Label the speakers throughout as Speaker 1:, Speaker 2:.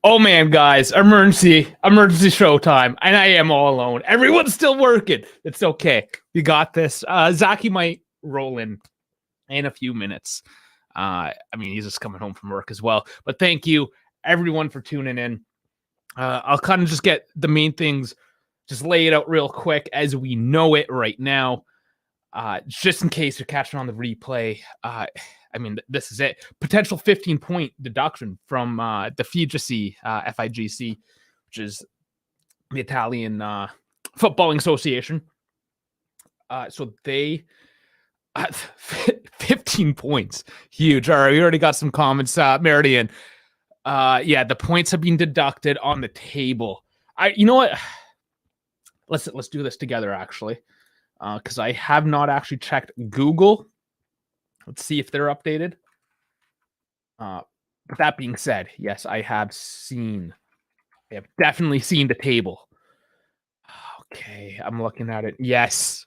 Speaker 1: Oh man, guys, emergency showtime. And I am all alone. Everyone's still working. It's okay. You got this. Zaki might roll in a few minutes. He's just coming home from work as well. But thank you, everyone, for tuning in. I'll kind of just get the main things, just lay it out real quick as we know it right now. Just in case you're catching on the replay. This is it. Potential 15-point deduction from the FIGC, which is the Italian Footballing Association. So they 15 points. Huge. All right, we already got some comments. Meridian. The points have been deducted on the table. You know what? Let's do this together, actually. Because I have not actually checked Google. Let's see if they're updated. But that being said, yes, I have definitely seen the table. Okay, I'm looking at it. Yes.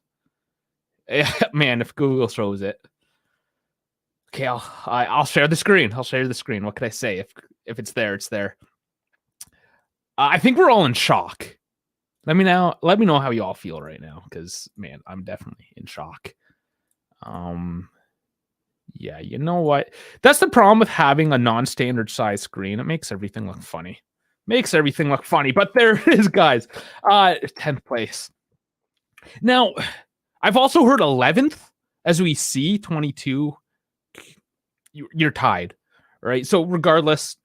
Speaker 1: Man, if Google shows it. Okay, I'll share the screen. What can I say? If it's there, it's there. I think we're all in shock. Let me know how you all feel right now, because man, I'm definitely in shock. Yeah, you know what? That's the problem with having a non-standard size screen. It makes everything look funny. But there it is, guys. 10th place. Now, I've also heard 11th, as we see 22. You're tied, right? So regardless,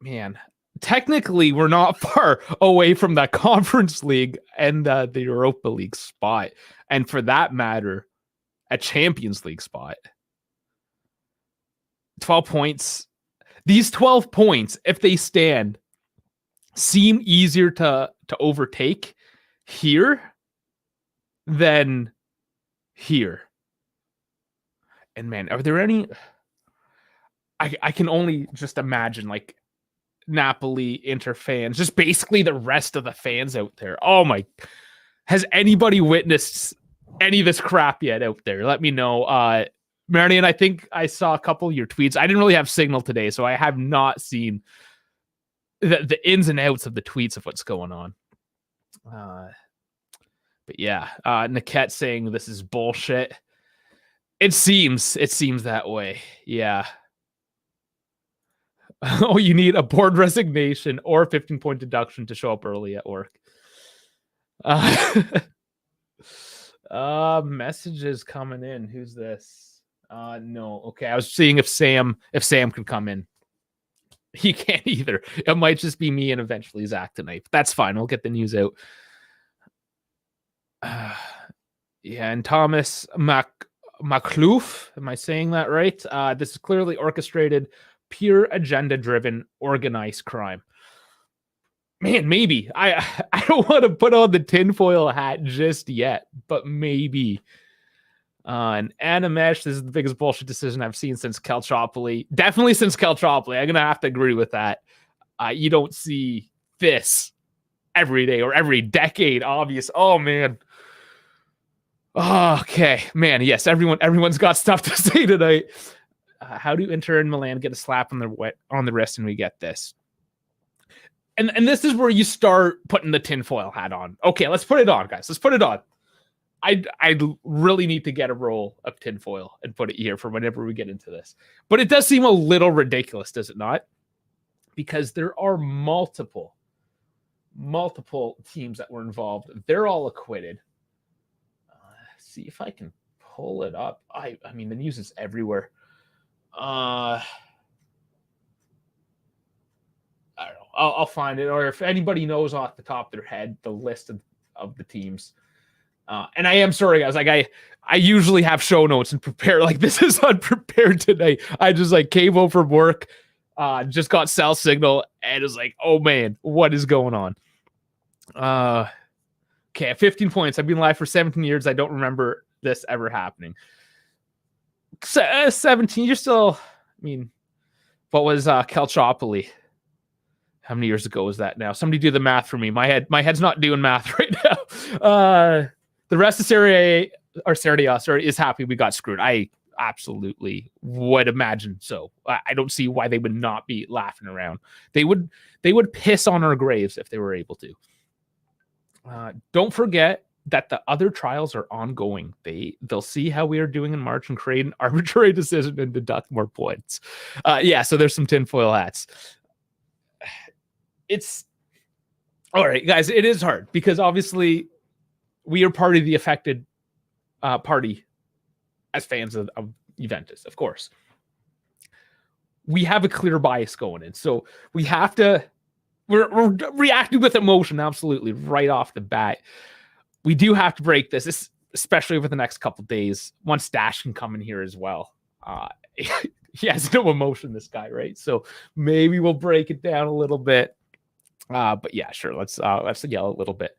Speaker 1: man, technically we're not far away from that Conference League and the Europa League spot, and for that matter, a Champions League spot. 12 points. These 12 points, if they stand, seem easier to overtake here than here. And man, are there any... I can only just imagine, like, Napoli, Inter fans, just basically the rest of the fans out there. Oh my... Has anybody witnessed any of this crap yet out there? Let me know. Marion, I think I saw a couple of your tweets. I didn't really have signal today, so I have not seen the ins and outs of the tweets of what's going on. But yeah, Niket saying this is bullshit. It seems that way. Yeah. Oh, you need a board resignation or a 15-point deduction to show up early at work. Messages coming in. Who's this? No. Okay, I was seeing if Sam could come in. He can't either. It might just be me and eventually Zach tonight. But that's fine. We'll get the news out. Yeah, and Thomas Maclouf, am I saying that right? This is clearly orchestrated, pure agenda-driven, organized crime. Man, maybe. I don't want to put on the tinfoil hat just yet, but maybe. And Animesh, this is the biggest bullshit decision I've seen since Calciopoli. Definitely since Calciopoli. I'm going to have to agree with that. You don't see this every day or every decade, obvious. Oh, man. Okay. Man, yes, everyone's got stuff to say tonight. How do Inter and Milan get a slap on the wrist and we get this? And this is where you start putting the tinfoil hat on. Okay, let's put it on, guys. Let's put it on. I really need to get a roll of tinfoil and put it here for whenever we get into this. But it does seem a little ridiculous, does it not? Because there are multiple teams that were involved. They're all acquitted. See if I can pull it up. I mean, the news is everywhere. I don't know. I'll find it, or if anybody knows off the top of their head the list of the teams. And I am sorry, guys. Like I usually have show notes and prepare. Like, this is unprepared today. I just came home from work, just got cell signal, and was like, oh man, what is going on? Okay, 15 points. I've been live for 17 years. I don't remember this ever happening. 17. You're still. I mean, what was Calciopoli? How many years ago was that now? Somebody do the math for me. My head's not doing math right now. The rest of Serie A is happy we got screwed. I absolutely would imagine so. I don't see why they would not be laughing around. They would piss on our graves if they were able to. Don't forget that the other trials are ongoing. They'll see how we are doing in March and create an arbitrary decision and deduct more points. So there's some tinfoil hats. It's all right, guys. It is hard because obviously we are part of the affected party as fans of Juventus, of course. We have a clear bias going in, so we have to. We're reacting with emotion, absolutely, right off the bat. We do have to break this, especially over the next couple days. Once Dash can come in here as well. He has no emotion, this guy, right? So maybe we'll break it down a little bit. But yeah, sure. Let's yell a little bit.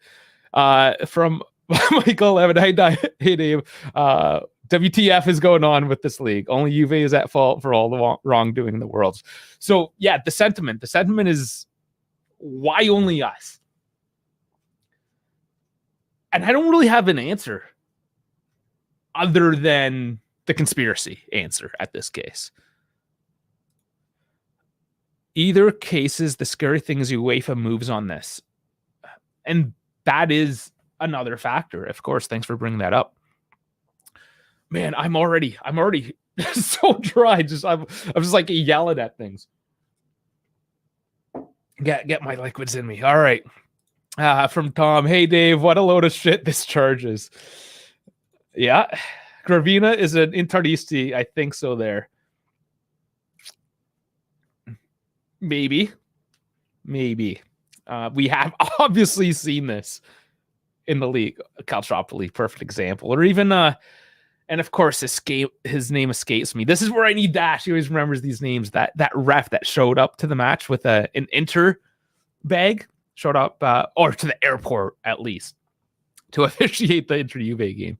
Speaker 1: From Michael Levin, hey Dave. WTF is going on with this league? Only Juve is at fault for all the wrongdoing in the world. So yeah, the sentiment is, why only us? And I don't really have an answer other than the conspiracy answer at this case. Either cases, the scary thing is UEFA moves on this. And that is another factor. Of course, thanks for bringing that up. Man, I'm already so dry. I'm just like yelling at things. Get my liquids in me. All right. From Tom, hey Dave, what a load of shit this charge is. Yeah, Gravina is an Intardisti. I think so. There, maybe. We have obviously seen this in the league. Calciopoli, perfect example, or even and of course, his name escapes me. This is where I need Dash. He always remembers these names. That ref that showed up to the match with an Inter bag, showed up, or to the airport at least, to officiate the Inter Juve game.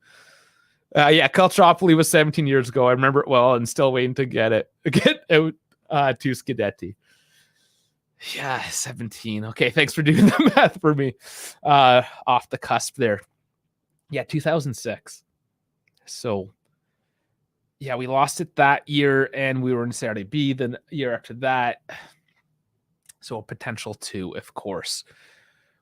Speaker 1: Calciopoli was 17 years ago. I remember it well, and still waiting to get out to Scudetti. Yeah, 17. Okay, thanks for doing the math for me. Off the cusp there. Yeah, 2006. So, yeah, we lost it that year, and we were in Serie B the year after that. So a potential 2, of course.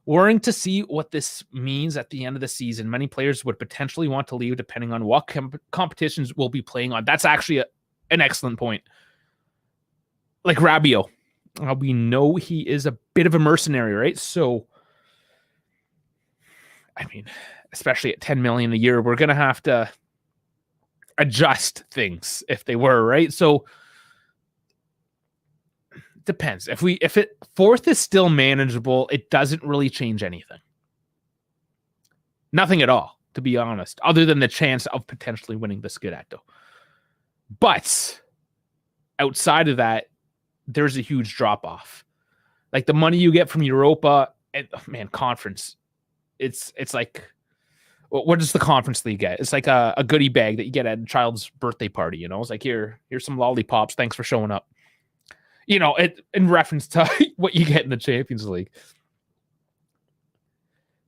Speaker 1: Worrying to see what this means at the end of the season. Many players would potentially want to leave depending on what competitions we'll be playing on. That's actually an excellent point. Like Rabiot. We know he is a bit of a mercenary, right? So, I mean, especially at 10 million a year, we're going to have to adjust things if they were, right? So depends. If fourth is still manageable, it doesn't really change anything. Nothing at all, to be honest, other than the chance of potentially winning the Scudetto. But outside of that, there's a huge drop off. Like the money you get from Europa and conference, it's like, what does the conference league get? It's like a goodie bag that you get at a child's birthday party. You know, it's like, here's some lollipops. Thanks for showing up. You know, in reference to what you get in the Champions League.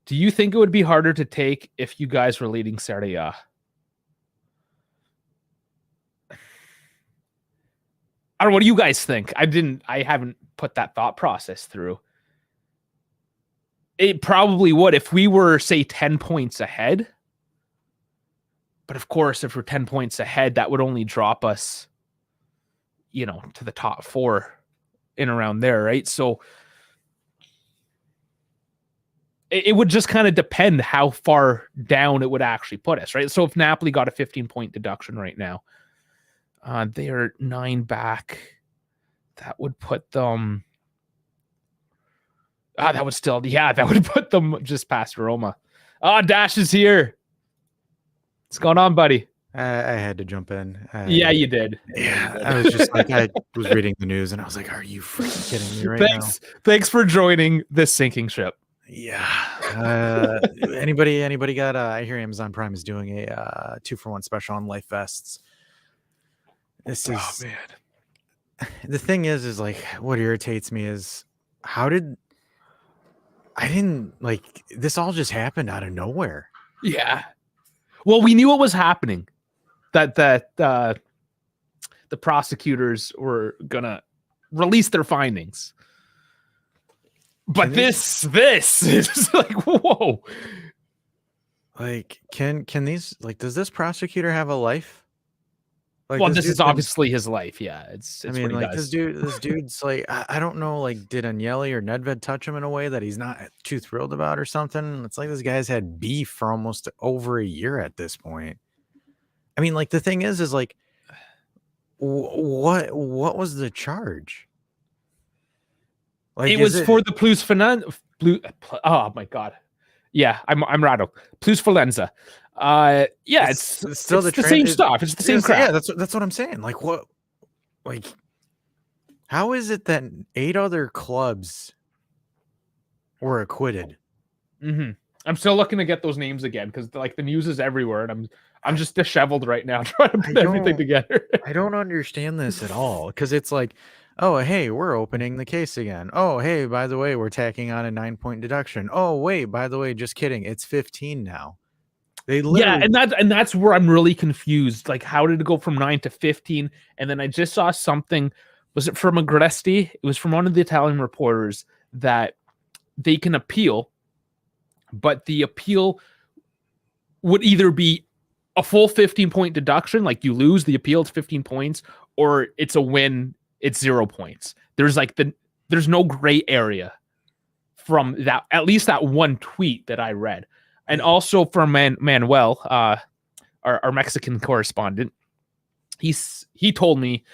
Speaker 1: Do you think it would be harder to take if you guys were leading Serie A? I don't know. What do you guys think? I haven't put that thought process through. It probably would if we were, say, 10 points ahead. But of course, if we're 10 points ahead, that would only drop us, to the top 4 in around there, right? So it would just kind of depend how far down it would actually put us, right? So if Napoli got a 15-point deduction right now, they are 9 back. That would put them... that would put them just past Roma. Dash is here. What's going on, buddy?
Speaker 2: I had to jump in.
Speaker 1: Yeah, you did.
Speaker 2: Yeah, I was just like, I was reading the news and I was like, are you freaking kidding me right now?
Speaker 1: Thanks for joining this sinking ship.
Speaker 2: Yeah. Anybody got, I hear Amazon Prime is doing a 2-for-1 special on life vests. This is,
Speaker 1: oh man.
Speaker 2: The thing is like, what irritates me is this all just happened out of nowhere.
Speaker 1: Yeah. Well, we knew what was happening. that the prosecutors were gonna release their findings. But this is like, whoa.
Speaker 2: Like, can these, like, does this prosecutor have a life? Like,
Speaker 1: Well, this is obviously his life. Yeah, it's
Speaker 2: I mean,
Speaker 1: what he
Speaker 2: like,
Speaker 1: does.
Speaker 2: this dude's like, I don't know, like, did Agnelli or Nedved touch him in a way that he's not too thrilled about or something? It's like this guy's had beef for almost over a year at this point. I mean, like, the thing is like, what was the charge? Like,
Speaker 1: It was for the plus finan. Oh my god. Yeah, I'm rattled. Plus Valenza. Yeah, it's still the same stuff. It's the same crap.
Speaker 2: Yeah, that's what I'm saying. Like, what? Like, how is it that 8 other clubs were acquitted?
Speaker 1: I'm still looking to get those names again because like the news is everywhere, and I'm just disheveled right now trying to put everything together.
Speaker 2: I don't understand this at all because it's like, oh, hey, we're opening the case again. Oh, hey, by the way, we're tacking on a 9-point deduction. Oh, wait, by the way, just kidding. It's 15 now. They literally...
Speaker 1: Yeah, and that's where I'm really confused. Like, how did it go from 9 to 15? And then I just saw something. Was it from Agresti? It was from one of the Italian reporters that they can appeal, but the appeal would either be a full 15-point deduction, like you lose the appeal, it's 15 points, or it's a win, it's 0 points. There's no gray area from that, at least that one tweet that I read. And also from Manuel, our Mexican correspondent, he told me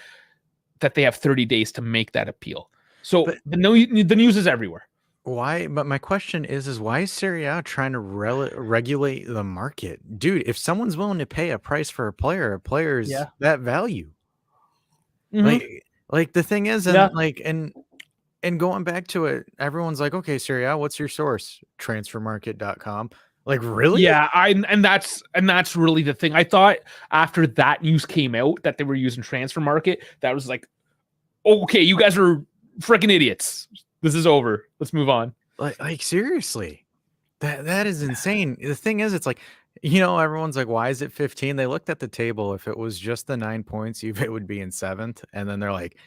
Speaker 1: that they have 30 days to make that appeal. So the news is everywhere.
Speaker 2: Why? But my question is why is Serie A trying to regulate the market? Dude, if someone's willing to pay a price for a player's that value. Like the thing is, and going back to it, everyone's like, okay, Serie A, what's your source? Transfermarket.com. Like, really?
Speaker 1: Yeah, and that's really the thing. I thought after that news came out that they were using Transfer Market, that was like, okay, you guys are freaking idiots. This is over. Let's move on.
Speaker 2: Like seriously, that is insane. The thing is, it's like, everyone's like, why is it 15? They looked at the table. If it was just the 9 points, Juve would be in 7th, and then they're like,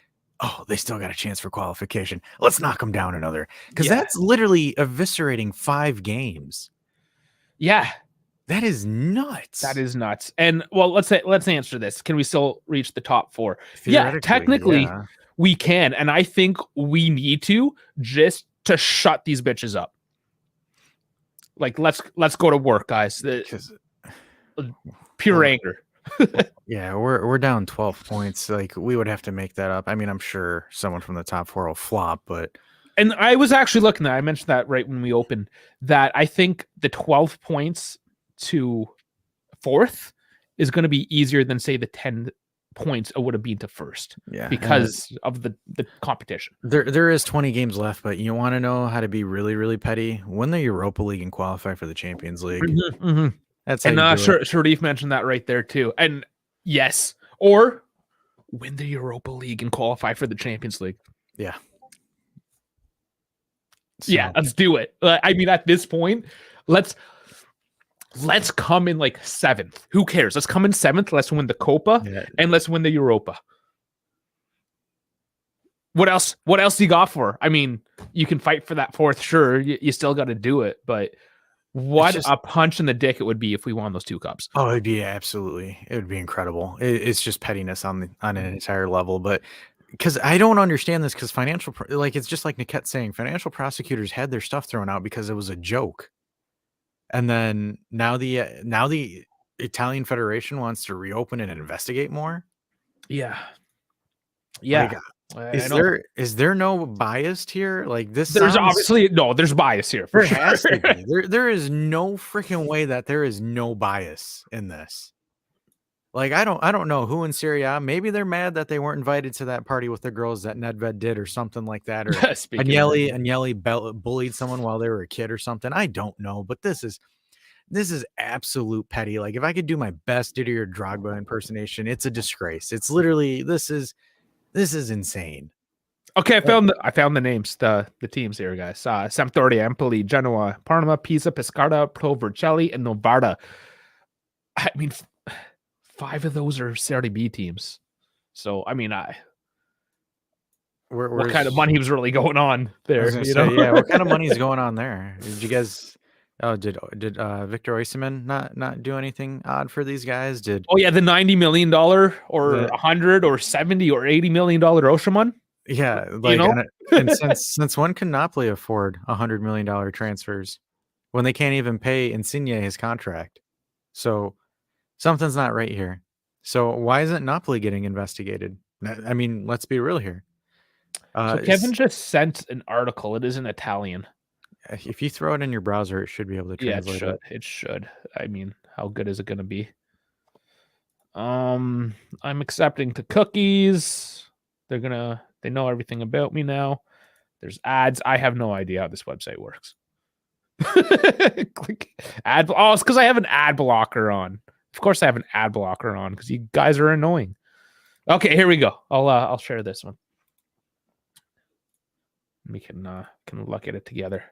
Speaker 2: oh, they still got a chance for qualification. Let's knock them down another, because that's literally eviscerating 5 games.
Speaker 1: Yeah,
Speaker 2: that is nuts.
Speaker 1: That is nuts. And well, let's answer this. Can we still reach the top 4? Yeah, technically we can, and I think we need to just to shut these bitches up. Like, let's go to work, guys. Pure anger.
Speaker 2: Yeah, we're down 12 points. Like, we would have to make that up. I mean, I'm sure someone from the top 4 will flop, but.
Speaker 1: And I was actually looking at, I mentioned that right when we opened, that I think the 12 points to 4th is going to be easier than, say, the 10 points it would have been to 1st. Yeah, because of the competition.
Speaker 2: There is 20 games left, but you want to know how to be really, really petty? Win the Europa League and qualify for the Champions League. That's how
Speaker 1: Sharif mentioned that right there too. And yes, or win the Europa League and qualify for the Champions League.
Speaker 2: Yeah.
Speaker 1: Yeah, let's do it. I mean, at this point, let's come in like 7th. Who cares? Let's come in 7th. Let's win the Copa and let's win the Europa. What else do you got for? I mean, you can fight for that 4th, sure. You still got to do it, but what a punch in the dick it would be if we won those 2 cups.
Speaker 2: Oh, it'd be it would be incredible. It's just pettiness on an entire level, but. Because I don't understand this, because it's just like Niket saying, financial prosecutors had their stuff thrown out because it was a joke. And then now the Italian Federation wants to reopen it and investigate more.
Speaker 1: Yeah. Yeah.
Speaker 2: Like, is there no bias here? Like, this
Speaker 1: there's obviously there's bias here. For sure.
Speaker 2: Has to be. There is no freaking way that there is no bias in this. Like, I don't know who in Serie A. Maybe they're mad that they weren't invited to that party with the girls that Nedved did or something like that. Or Agnelli bullied someone while they were a kid or something. I don't know, but this is absolute petty. Like, if I could do my best Didier Drogba impersonation, it's a disgrace. It's literally this is insane.
Speaker 1: Okay, I found the names, the teams here, guys. Sampdoria, Empoli, Genoa, Parma, Pisa, Pescara, Pro Vercelli, and Novara. I mean, 5 of those are Serie B teams. So I mean, what kind of money was really going on there?
Speaker 2: What kind of money is going on there? Did you guys? Oh, did Victor Osimhen not do anything odd for these guys?
Speaker 1: The $90 million or 100 or 70 or $80 million Osimhen?
Speaker 2: Yeah, like and since when can Napoli afford $100 million transfers when they can't even pay Insigne his contract? So something's not right here. So why isn't Napoli getting investigated? I mean, let's be real here.
Speaker 1: So Kevin just sent an article. It is in Italian.
Speaker 2: If you throw it in your browser, it should be able to translate it.
Speaker 1: It should. I mean, how good is it going to be? I'm accepting to cookies. They know everything about me now. There's ads. I have no idea how this website works. Click ad. Oh, it's because I have an ad blocker on. Of course, I have an ad blocker on because you guys are annoying. Okay, here we go. I'll share this one. We can look at it together.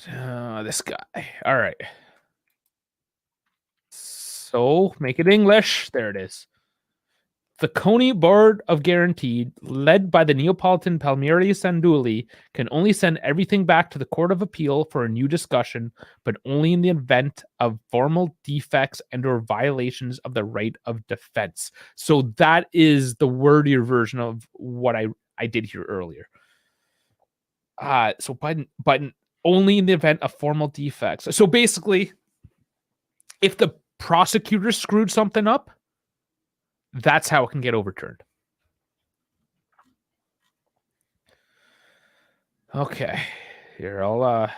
Speaker 1: This guy. All right. So make it English. There it is. The CONI Board of Guarantee, led by the Neapolitan Palmieri Sandulli, can only send everything back to the Court of Appeal for a new discussion, but only in the event of formal defects and or violations of the right of defense. So that is the wordier version of what I did here earlier. So but only in the event of formal defects. So basically, if the prosecutor screwed something up, that's how it can get overturned. Okay, here I'll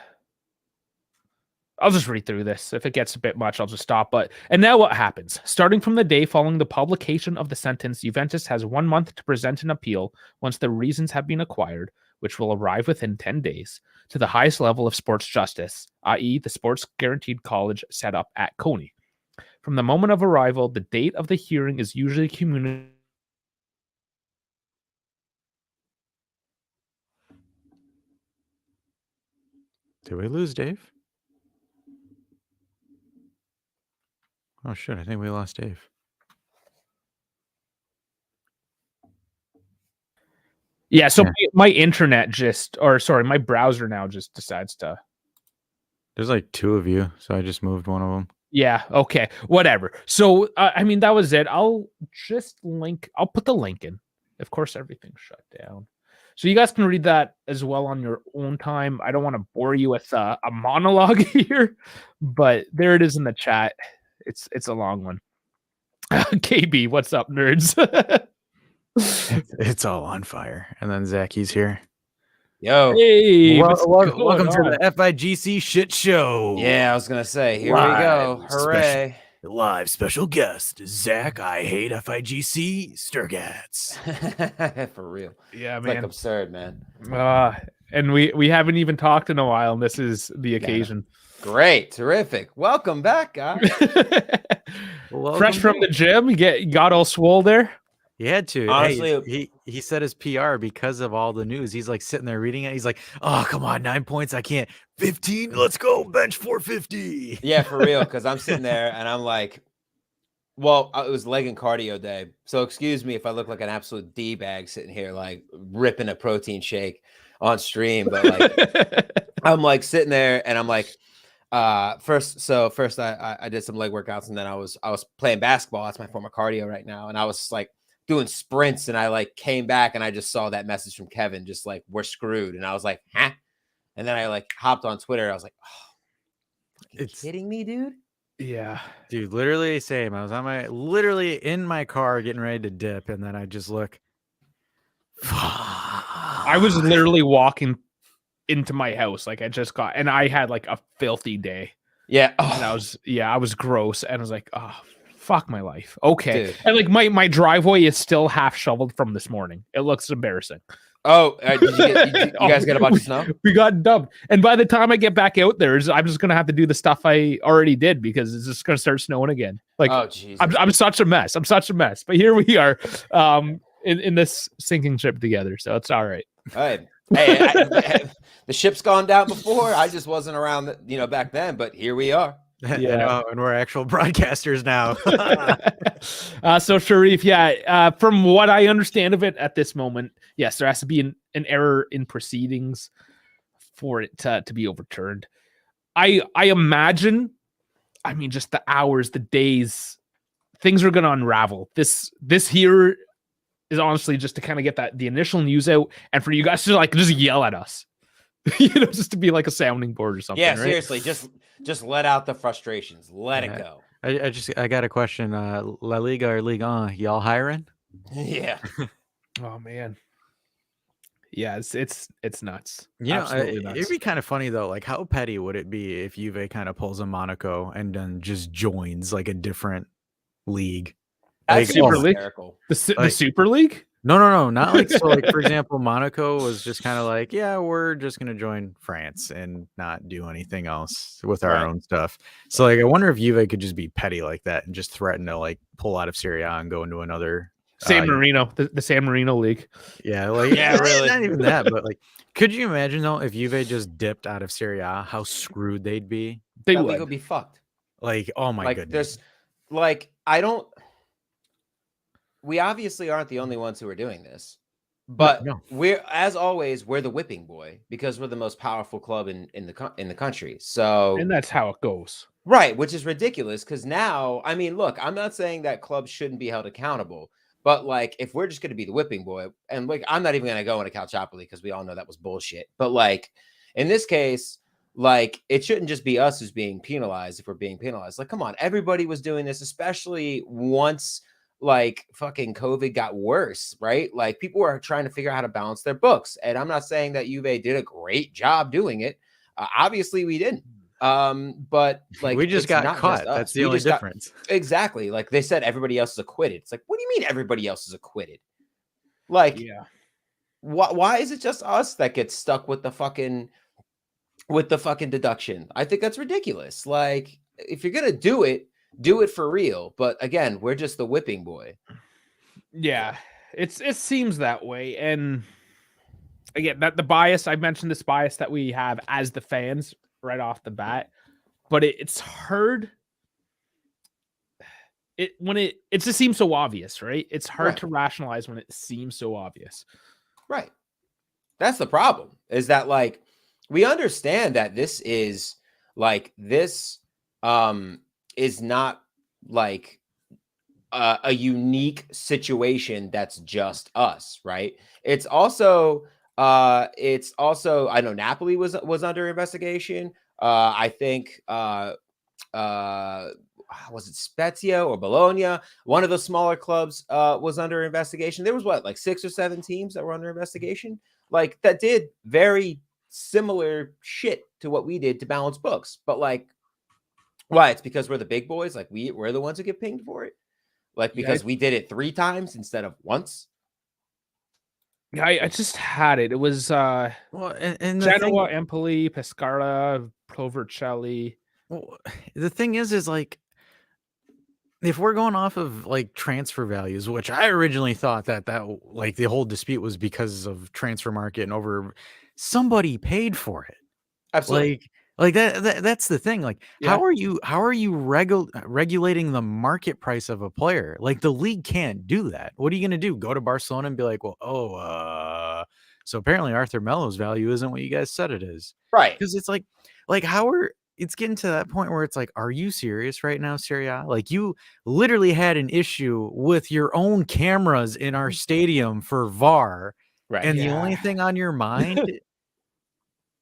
Speaker 1: just read through this. If it gets a bit much, I'll just stop. And now what happens? Starting from the day following the publication of the sentence, Juventus has 1 month to present an appeal once the reasons have been acquired, which will arrive within 10 days, to the highest level of sports justice, i.e. the Sports Guaranteed College set up at CONI. From the moment of arrival, the date of the hearing is usually communicated.
Speaker 2: Did we lose Dave? Oh, shit. I think we lost Dave.
Speaker 1: Yeah, so my internet my browser now just decides to.
Speaker 2: There's like 2 of you, so I just moved one of them.
Speaker 1: Yeah, okay, whatever. So, I mean, that was it. I'll put the link in. Of course, everything's shut down. So you guys can read that as well on your own time. I don't want to bore you with a monologue here, but there it is in the chat. It's a long one. KB, what's up, nerds?
Speaker 2: It's all on fire. And then Zacky's here.
Speaker 3: Yo.
Speaker 1: Hey,
Speaker 2: welcome to the FIGC shit show.
Speaker 3: Yeah, I was going to say, here we go. Hooray.
Speaker 2: Live special guest, Zach, I hate FIGC Sturgats.
Speaker 3: For real.
Speaker 1: Yeah,
Speaker 3: it's
Speaker 1: man.
Speaker 3: Like absurd, man.
Speaker 1: And we haven't even talked in a while, and this is the occasion.
Speaker 3: Great. Terrific. Welcome back, guys.
Speaker 1: Fresh from the gym. You got all swole there?
Speaker 2: He had to.
Speaker 3: Honestly,
Speaker 2: hey, he said his PR because of all the news. He's like sitting there reading it. He's like, oh, come on, 9 points. I can't. 15. Let's go. Bench 450.
Speaker 3: Yeah, for real. Because I'm sitting there and I'm like, well, it was leg and cardio day. So excuse me if I look like an absolute D-bag sitting here, like ripping a protein shake on stream. But like, I'm like sitting there and I'm like, first I did some leg workouts and then I was playing basketball. That's my form of cardio right now. And I was like, doing sprints and I like came back and I just saw that message from Kevin, just like, we're screwed. And I was like, huh? And then I like hopped on Twitter. I was like, oh, it's kidding me, dude.
Speaker 1: Yeah,
Speaker 2: dude, literally same. I was literally in my car getting ready to dip. And then I just look.
Speaker 1: I was literally walking into my house. Like and I had like a filthy day.
Speaker 3: Yeah.
Speaker 1: And I was gross. And I was like, oh, fuck my life. Okay.
Speaker 3: Dude.
Speaker 1: And like my driveway is still half shoveled from this morning. It looks embarrassing.
Speaker 3: Oh, did you guys get a bunch of snow?
Speaker 1: We got dumped. And by the time I get back out there, I'm just going to have to do the stuff I already did because it's just going to start snowing again. Like,
Speaker 3: oh, Jesus.
Speaker 1: I'm such a mess. But here we are in this sinking ship together. So it's all right.
Speaker 3: Hey, the ship's gone down before. I just wasn't around, back then, but here we are.
Speaker 1: Yeah.
Speaker 2: And we're actual broadcasters now.
Speaker 1: So Sharif, from what I understand of it at this moment, yes, there has to be an error in proceedings for it to be overturned. I imagine, I mean, just the hours, the days, things are going to unravel. This here is honestly just to kind of get the initial news out, and for you guys to like just yell at us, just to be like a sounding board or something.
Speaker 3: Yeah,
Speaker 1: right?
Speaker 3: seriously, just let out the frustrations. Let it go.
Speaker 2: I got a question. La Liga or Ligue 1, y'all hiring?
Speaker 3: Yeah.
Speaker 1: Oh man. Yeah, it's nuts.
Speaker 2: You know,
Speaker 1: Absolutely nuts.
Speaker 2: it'd be kind of funny though. Like, how petty would it be if Juve kind of pulls a Monaco and then just joins like a different league?
Speaker 3: That's
Speaker 2: Like,
Speaker 1: Super
Speaker 3: super
Speaker 1: League?
Speaker 3: hysterical.
Speaker 1: The Super League?
Speaker 2: No, not like so. Like, for example, Monaco was just kind of like, yeah, we're just gonna join France and not do anything else with our
Speaker 3: Right.
Speaker 2: own stuff. So, like, I wonder if Juve could just be petty like that and just threaten to like pull out of Serie A and go into another.
Speaker 1: San Marino, the San Marino League.
Speaker 2: Yeah, like
Speaker 3: really.
Speaker 2: not even that, but like, could you imagine though if Juve just dipped out of Serie A, how screwed they'd be?
Speaker 1: They
Speaker 3: That
Speaker 1: would.
Speaker 3: league would be fucked.
Speaker 2: Like, oh my
Speaker 3: Like
Speaker 2: goodness.
Speaker 3: there's like we obviously aren't the only ones who are doing this. But
Speaker 2: no.
Speaker 3: we're, as always, we're the whipping boy because we're the most powerful club in the country. So
Speaker 1: And that's how it goes.
Speaker 3: right, which is ridiculous because now, I mean, look, I'm not saying that clubs shouldn't be held accountable, but like if we're just going to be the whipping boy, and like I'm not even going to go into Calciopoli because we all know that was bullshit. But like in this case, like it shouldn't just be us who's being penalized if we're being penalized. Like, come on, everybody was doing this, especially once like fucking COVID got worse, right? Like people were trying to figure out how to balance their books. And I'm not saying that Juve did a great job doing it. Obviously we didn't. But like
Speaker 2: we just got caught. That's the only difference.
Speaker 3: Exactly. Like they said, everybody else is acquitted. It's like, what do you mean everybody else is acquitted? Like,
Speaker 1: Yeah.
Speaker 3: why is it just us that gets stuck with the fucking deduction? I think that's ridiculous. Like, if you're gonna do it for real. But again, we're just the whipping boy.
Speaker 1: Yeah, it seems that way. And again, that the bias, I mentioned this bias that we have as the fans right off the bat, but it's hard. It just seems so obvious, right? It's hard to rationalize when it seems so obvious.
Speaker 3: Right. That's the problem, is that like we understand that this is not like a unique situation that's just us, right? It's also I know Napoli was under investigation. I think was it Spezia or Bologna? One of the smaller clubs was under investigation. There was like 6 or 7 teams that were under investigation, like that did very similar shit to what we did to balance books. But like, why? It's because we're the big boys. Like we're the ones who get pinged for it. Like because we did it 3 times instead of once.
Speaker 1: Yeah, I just had it. It was
Speaker 2: and
Speaker 1: Genoa, Empoli, Pescara, Provercelli.
Speaker 2: Well, the thing is like, if we're going off of like transfer values, which I originally thought that like the whole dispute was because of transfer market and over, somebody paid for it.
Speaker 3: Absolutely.
Speaker 2: Like that's the thing. Like, how are you regulating the market price of a player? Like the league can't do that. What are you going to do? Go to Barcelona and be like, well, so apparently Arthur Melo's value isn't what you guys said it is.
Speaker 3: Right.
Speaker 2: Because it's like it's getting to that point where it's like, are you serious right now, Serie A? Like you literally had an issue with your own cameras in our stadium for VAR.
Speaker 3: Right.
Speaker 2: And the only thing on your mind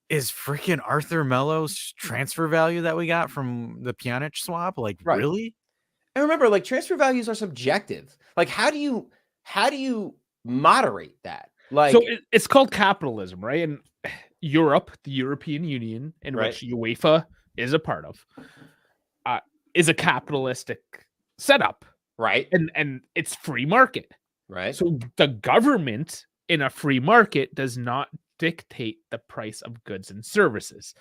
Speaker 2: is freaking Arthur Melo's transfer value that we got from the Pjanic swap. Like, really?
Speaker 3: And remember, like transfer values are subjective. Like, how do you moderate that? Like,
Speaker 1: so it's called capitalism, right? And Europe, the European Union, in which UEFA is a part of, is a capitalistic setup,
Speaker 3: right?
Speaker 1: And it's free market,
Speaker 3: right?
Speaker 1: So the government in a free market does not dictate the price of goods and services.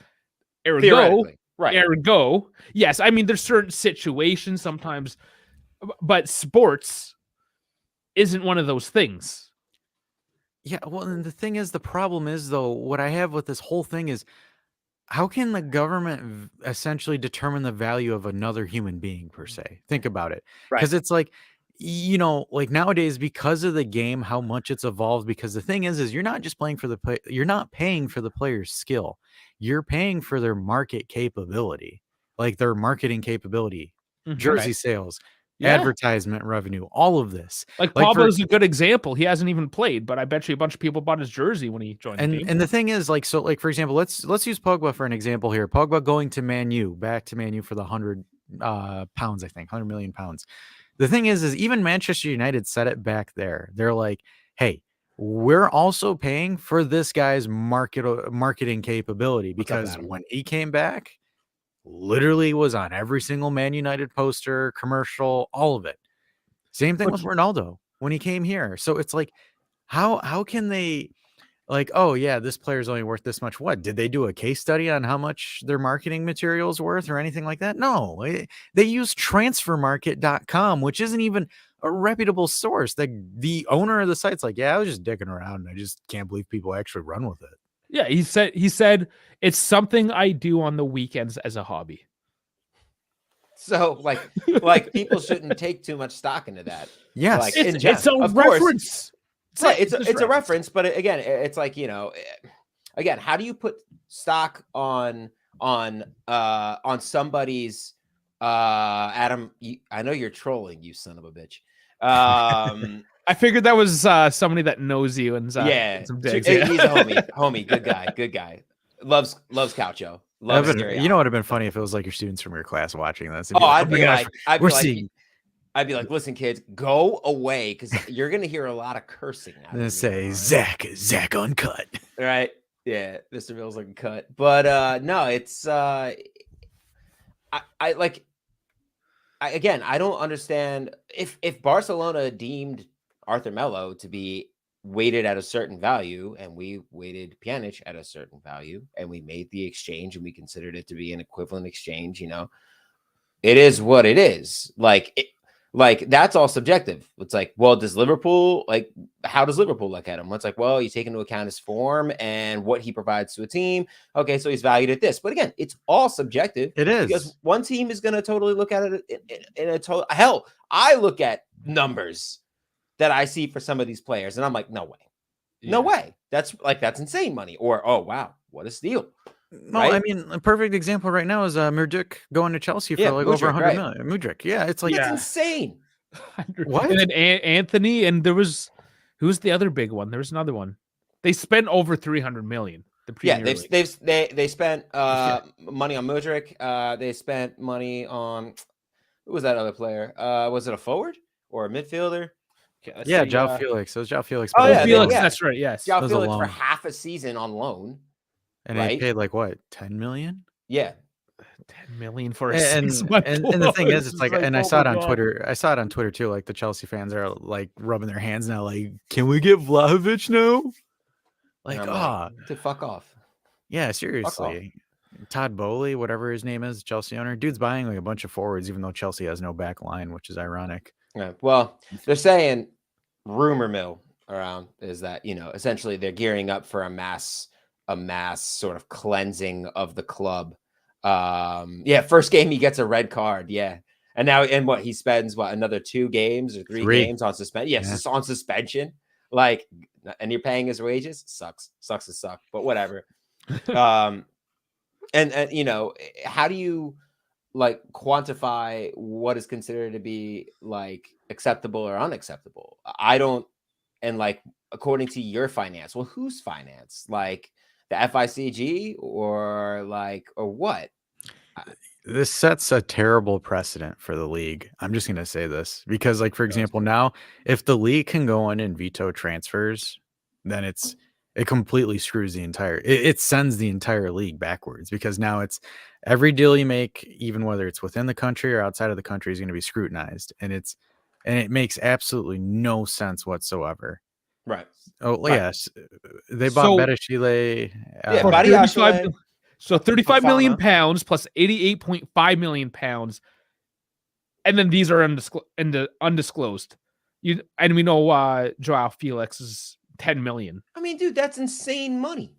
Speaker 1: Ergo, yes. I mean, there's certain situations sometimes, but sports isn't one of those things.
Speaker 2: Yeah, well, and the thing is, the problem is, though, what I have with this whole thing is how can the government essentially determine the value of another human being per se? Think about it. Because it's like, like nowadays, because of the game, how much it's evolved. Because the thing is you're not just playing for the play, you're not paying for the player's skill. You're paying for their market capability, like their marketing capability, jersey sales, advertisement revenue, all of this.
Speaker 1: Like Pablo's a good example. He hasn't even played, but I bet you a bunch of people bought his jersey when he joined the team.
Speaker 2: And the thing is, like, so, like, for example, let's use Pogba for an example here. Pogba going to back to Man U for the 100 pounds, I think, 100 million pounds. The thing is even Manchester United said it back there. They're like, hey, we're also paying for this guy's marketing capability, because when he came back, literally was on every single Man United poster, commercial, all of it. Same thing with Ronaldo when he came here. So it's like, how can they, like, oh yeah, this player's only worth this much? What, did they do a case study on how much their marketing material's worth or anything like that? No, they use transfermarket.com, which isn't even a reputable source. The owner of the site's like, yeah, I was just dicking around. I just can't believe people actually run with it.
Speaker 1: Yeah, he said it's something I do on the weekends as a hobby.
Speaker 3: So like people shouldn't take too much stock into that.
Speaker 2: Yes,
Speaker 3: like,
Speaker 1: it's a reference.
Speaker 3: It's a reference, but again, it's like, again, how do you put stock on somebody's Adam? I know you're trolling, you son of a bitch.
Speaker 1: I figured that was somebody that knows you and some digs.
Speaker 3: He's a homie, good guy. Loves Caucho.
Speaker 2: You know what would have been funny if it was like your students from your class watching this.
Speaker 3: I'd be like, listen, kids, go away, because you're gonna hear a lot of cursing.
Speaker 2: And say Zach uncut.
Speaker 3: Right? Yeah, Mr. Mills looking cut. But no, it's I don't understand if Barcelona deemed Arthur Melo to be weighted at a certain value, and we weighted Pjanic at a certain value, and we made the exchange, and we considered it to be an equivalent exchange. It is what it is. Like that's all subjective. It's like, well, how does Liverpool look at him? It's like, well, you take into account his form and what he provides to a team. Okay, so he's valued at this. But again, it's all subjective.
Speaker 2: It is,
Speaker 3: because one team is going to totally look at it in a total. Hell, I look at numbers that I see for some of these players, and I'm like, no way. That's insane money. Or, oh wow, what a steal.
Speaker 2: No, right? I mean, a perfect example right now is Mudryk going to Chelsea for like Mudryk, over 100 million. Mudryk, yeah, it's like,
Speaker 3: that's insane.
Speaker 1: What? And then Anthony, and who's the other big one? There was another one. They spent over 300 million.
Speaker 3: They spent money on Mudryk. They spent money on, who was that other player? Was it a forward or a midfielder?
Speaker 2: Yeah, João Felix. It was João Felix.
Speaker 3: Oh yeah,
Speaker 1: Felix. That's right. Yes,
Speaker 3: João Felix for half a season on loan.
Speaker 2: And they paid like what, 10 million?
Speaker 3: Yeah.
Speaker 1: 10 million for a
Speaker 2: season. And the thing is, it's like, and I saw it on Twitter. I saw it on Twitter too. Like the Chelsea fans are like rubbing their hands now. Like, can we get Vlahovic now? Like,
Speaker 3: to fuck off.
Speaker 2: Yeah, seriously. Todd Bowley, whatever his name is, Chelsea owner, dude's buying like a bunch of forwards, even though Chelsea has no back line, which is ironic.
Speaker 3: Yeah. Well, they're saying, rumor mill around is that, essentially they're gearing up for a mass sort of cleansing of the club. First game he gets a red card. Yeah. And now, he spends another 2 games or 3 games on suspension. Yes, yeah. On suspension. Like, and you're paying his wages. Sucks to suck, but whatever. And how do you like quantify what is considered to be like acceptable or unacceptable? I don't. And like, according to your finance, well, whose finance? Like the FICG or what?
Speaker 2: This sets a terrible precedent for the league. I'm just going to say this because, like, for example, now if the league can go in and veto transfers, then it completely screws the entire, it sends the entire league backwards, because now it's every deal you make, even whether it's within the country or outside of the country, is going to be scrutinized. And it makes absolutely no sense whatsoever.
Speaker 3: Right.
Speaker 2: Oh, right. Yes. They bought Betashile.
Speaker 1: So 35 million pounds plus 88.5 million pounds. And then these are undisclosed. And we know João Felix is 10 million.
Speaker 3: I mean, dude, that's insane money.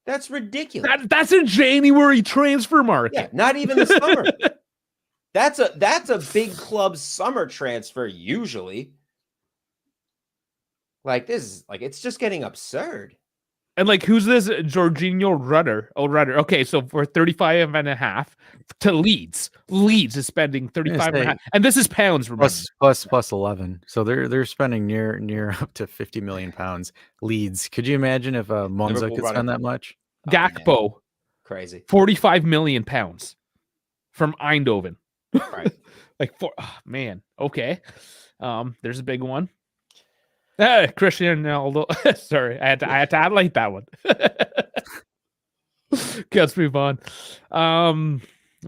Speaker 3: That's ridiculous.
Speaker 1: That's a January transfer market.
Speaker 3: Yeah, not even the summer. That's a big club summer transfer usually. Like this is like it's just getting absurd.
Speaker 1: And like, who's this? Jorginho Rudder. Oh, Rudder. Okay, so for 35.5 to Leeds. Leeds is spending 35.5. And this is pounds, remember?
Speaker 2: Plus 11. So they're spending near up to 50 million pounds. Leeds. Could you imagine if Monza
Speaker 3: Liverpool
Speaker 2: could spend that much?
Speaker 1: Gakpo.
Speaker 3: Crazy.
Speaker 1: 45 million pounds from Eindhoven.
Speaker 3: Right.
Speaker 1: Like, man. Okay. There's a big one. Christian Ronaldo. Sorry, I had to highlight that one. Okay, let's move on. I'm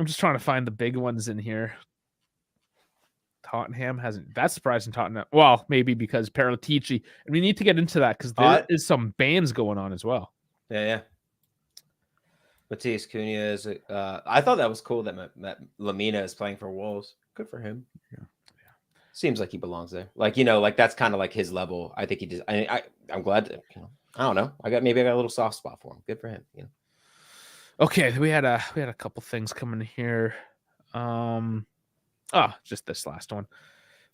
Speaker 1: just trying to find the big ones in here. Tottenham hasn't. That's surprising. Tottenham. Well, maybe because Paratici, and we need to get into that because there is some bans going on as well.
Speaker 3: Yeah. Matías Cunha is. I thought that was cool that Lamina is playing for Wolves. Good for him.
Speaker 2: Yeah.
Speaker 3: Seems like he belongs there. Like, like that's kind of like his level. I think he does. I'm glad to, I don't know. I got a little soft spot for him. Good for him.
Speaker 1: Okay, we had a couple things coming here. Just this last one.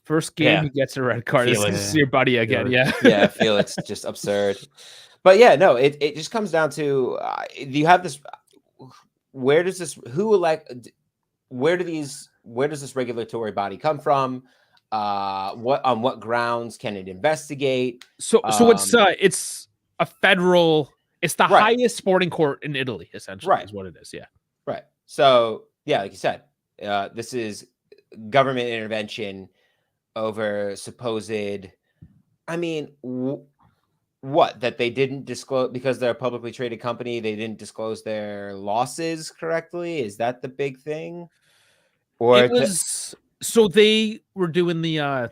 Speaker 1: First game he gets a red card. This is your buddy again. Yeah.
Speaker 3: Yeah, I feel it's just absurd. But yeah, no, it just comes down to you have this where does this regulatory body come from? What grounds can it investigate?
Speaker 1: So it's a federal. It's the highest sporting court in Italy, essentially, is what it is. Yeah.
Speaker 3: Right. So yeah, like you said, this is government intervention over supposed. I mean, what that they didn't disclose because they're a publicly traded company. They didn't disclose their losses correctly. Is that the big thing? Or
Speaker 1: it was. So they were doing the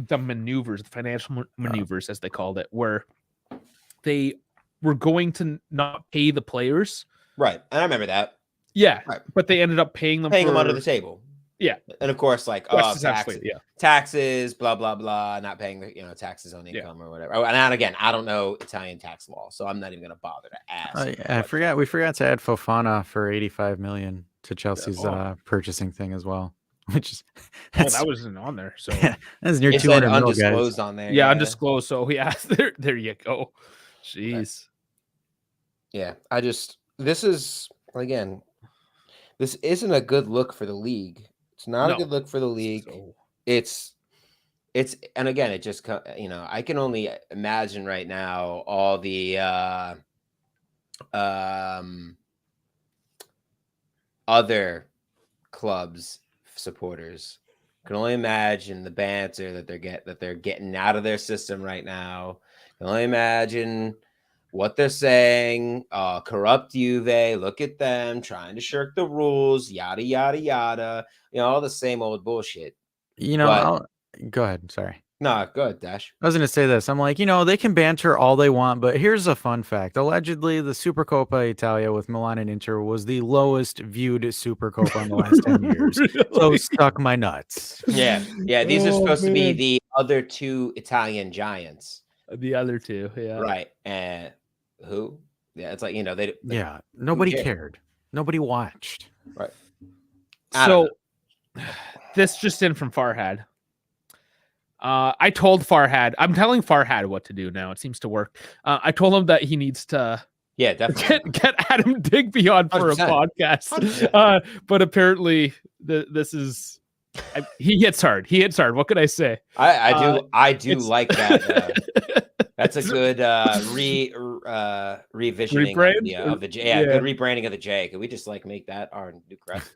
Speaker 1: maneuvers, the financial maneuvers, as they called it, where they were going to not pay the players.
Speaker 3: Right. And I remember that.
Speaker 1: Yeah. Right. But they ended up paying them
Speaker 3: under the table.
Speaker 1: Yeah.
Speaker 3: And of course, like taxes, blah, blah, blah, not paying the taxes on income or whatever. And again, I don't know Italian tax law, so I'm not even going to bother to ask.
Speaker 2: We forgot to add Fofana for 85 million to Chelsea's purchasing thing as well. Which is
Speaker 1: that wasn't on there. So
Speaker 2: that's near 200
Speaker 3: undisclosed on there.
Speaker 1: Yeah, undisclosed. So there you go. Jeez.
Speaker 3: Yeah, this isn't a good look for the league. It's not a good look for the league. So. It's and again, it just I can only imagine right now all the other clubs supporters can only imagine the banter that they're getting out of their system right now. Can only imagine what they're saying. Corrupt Juve, look at them trying to shirk the rules, yada yada yada. All the same old bullshit.
Speaker 2: Go ahead. Sorry.
Speaker 3: No, go ahead, Dash.
Speaker 2: I was going to say this. I'm like, they can banter all they want, but here's a fun fact. Allegedly, the Supercoppa Italia with Milan and Inter was the lowest viewed Supercoppa in the last 10 years. Really? So suck my nuts.
Speaker 3: Yeah. These are supposed to be the other two Italian giants.
Speaker 1: The other two, yeah.
Speaker 3: Right. And who? Yeah, it's like,
Speaker 2: nobody cared. Nobody watched.
Speaker 3: Right.
Speaker 1: So this just in from Farhad. I told Farhad, I'm telling Farhad what to do now. It seems to work. I told him that he needs to
Speaker 3: definitely
Speaker 1: get Adam Digby on for 100%. A podcast. But apparently this is he hits hard. What could I say?
Speaker 3: I do like that. That's a good revisioning of the J. Good rebranding of the J. Could we just make that our new crest?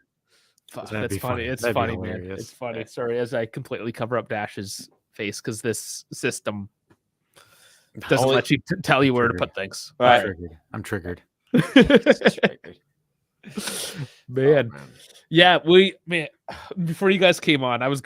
Speaker 1: That's funny. It's funny, man. It's funny. Sorry, as I completely cover up Dash's face because this system doesn't let you tell you where to put things.
Speaker 3: Right.
Speaker 2: I'm triggered.
Speaker 1: Man. Yeah, before you guys came on, I was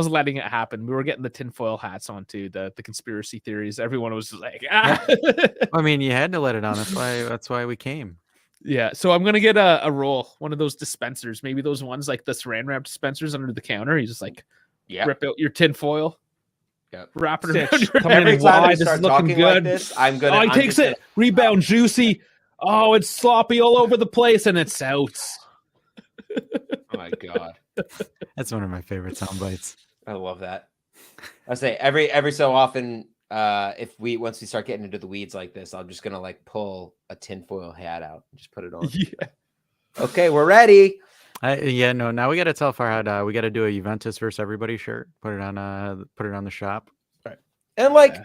Speaker 1: letting it happen. We were getting the tinfoil hats onto the conspiracy theories. Everyone was like,
Speaker 2: I mean, you had to let it on. That's why we came.
Speaker 1: Yeah, so I'm gonna get a roll, one of those dispensers, maybe those ones like the Saran wrap dispensers under the counter. You just rip out your tin foil, wrap it around your
Speaker 3: every time I start talking like this, I'm gonna.
Speaker 1: He takes it, rebound, juicy. Oh, it's sloppy all over the place, and it's out.
Speaker 3: Oh my god,
Speaker 2: That's one of my favorite sound bites.
Speaker 3: I love that. I say every so often, once we start getting into the weeds like this, I'm just gonna like pull a tinfoil hat out and just put it on.
Speaker 1: Yeah.
Speaker 3: Okay, we're ready.
Speaker 2: Now we got to tell Farhad we got to do a Juventus versus everybody shirt. Put it on the shop.
Speaker 1: Right.
Speaker 3: And like,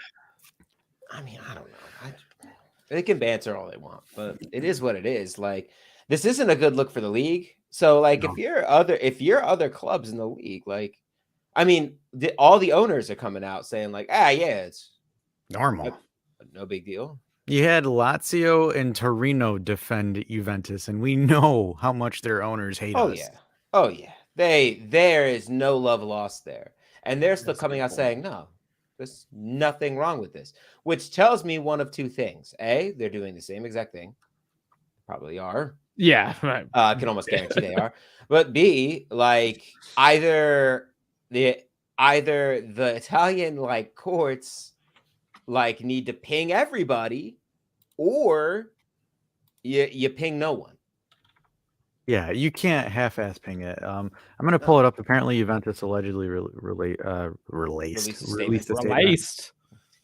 Speaker 3: I mean, I don't know. They can banter all they want, but it is what it is. Like, this isn't a good look for the league. So, like,
Speaker 2: No.
Speaker 3: if you're other clubs in the league, like, I mean, all the owners are coming out saying like, yeah, it's
Speaker 2: Normal.
Speaker 3: no big deal.
Speaker 2: You had Lazio and Torino defend Juventus, and we know how much their owners hate us.
Speaker 3: Oh yeah. There is no love lost there, and they're still coming out saying no. There's nothing wrong with this, which tells me one of two things. A, they're doing the same exact thing. Probably are.
Speaker 1: Yeah, right.
Speaker 3: I can almost guarantee they are. But B, like either the Italian like courts like need to ping everybody, or you ping no one.
Speaker 2: Yeah, you can't half-ass ping it. I'm gonna pull it up. Apparently, Juventus allegedly released a statement.
Speaker 1: Released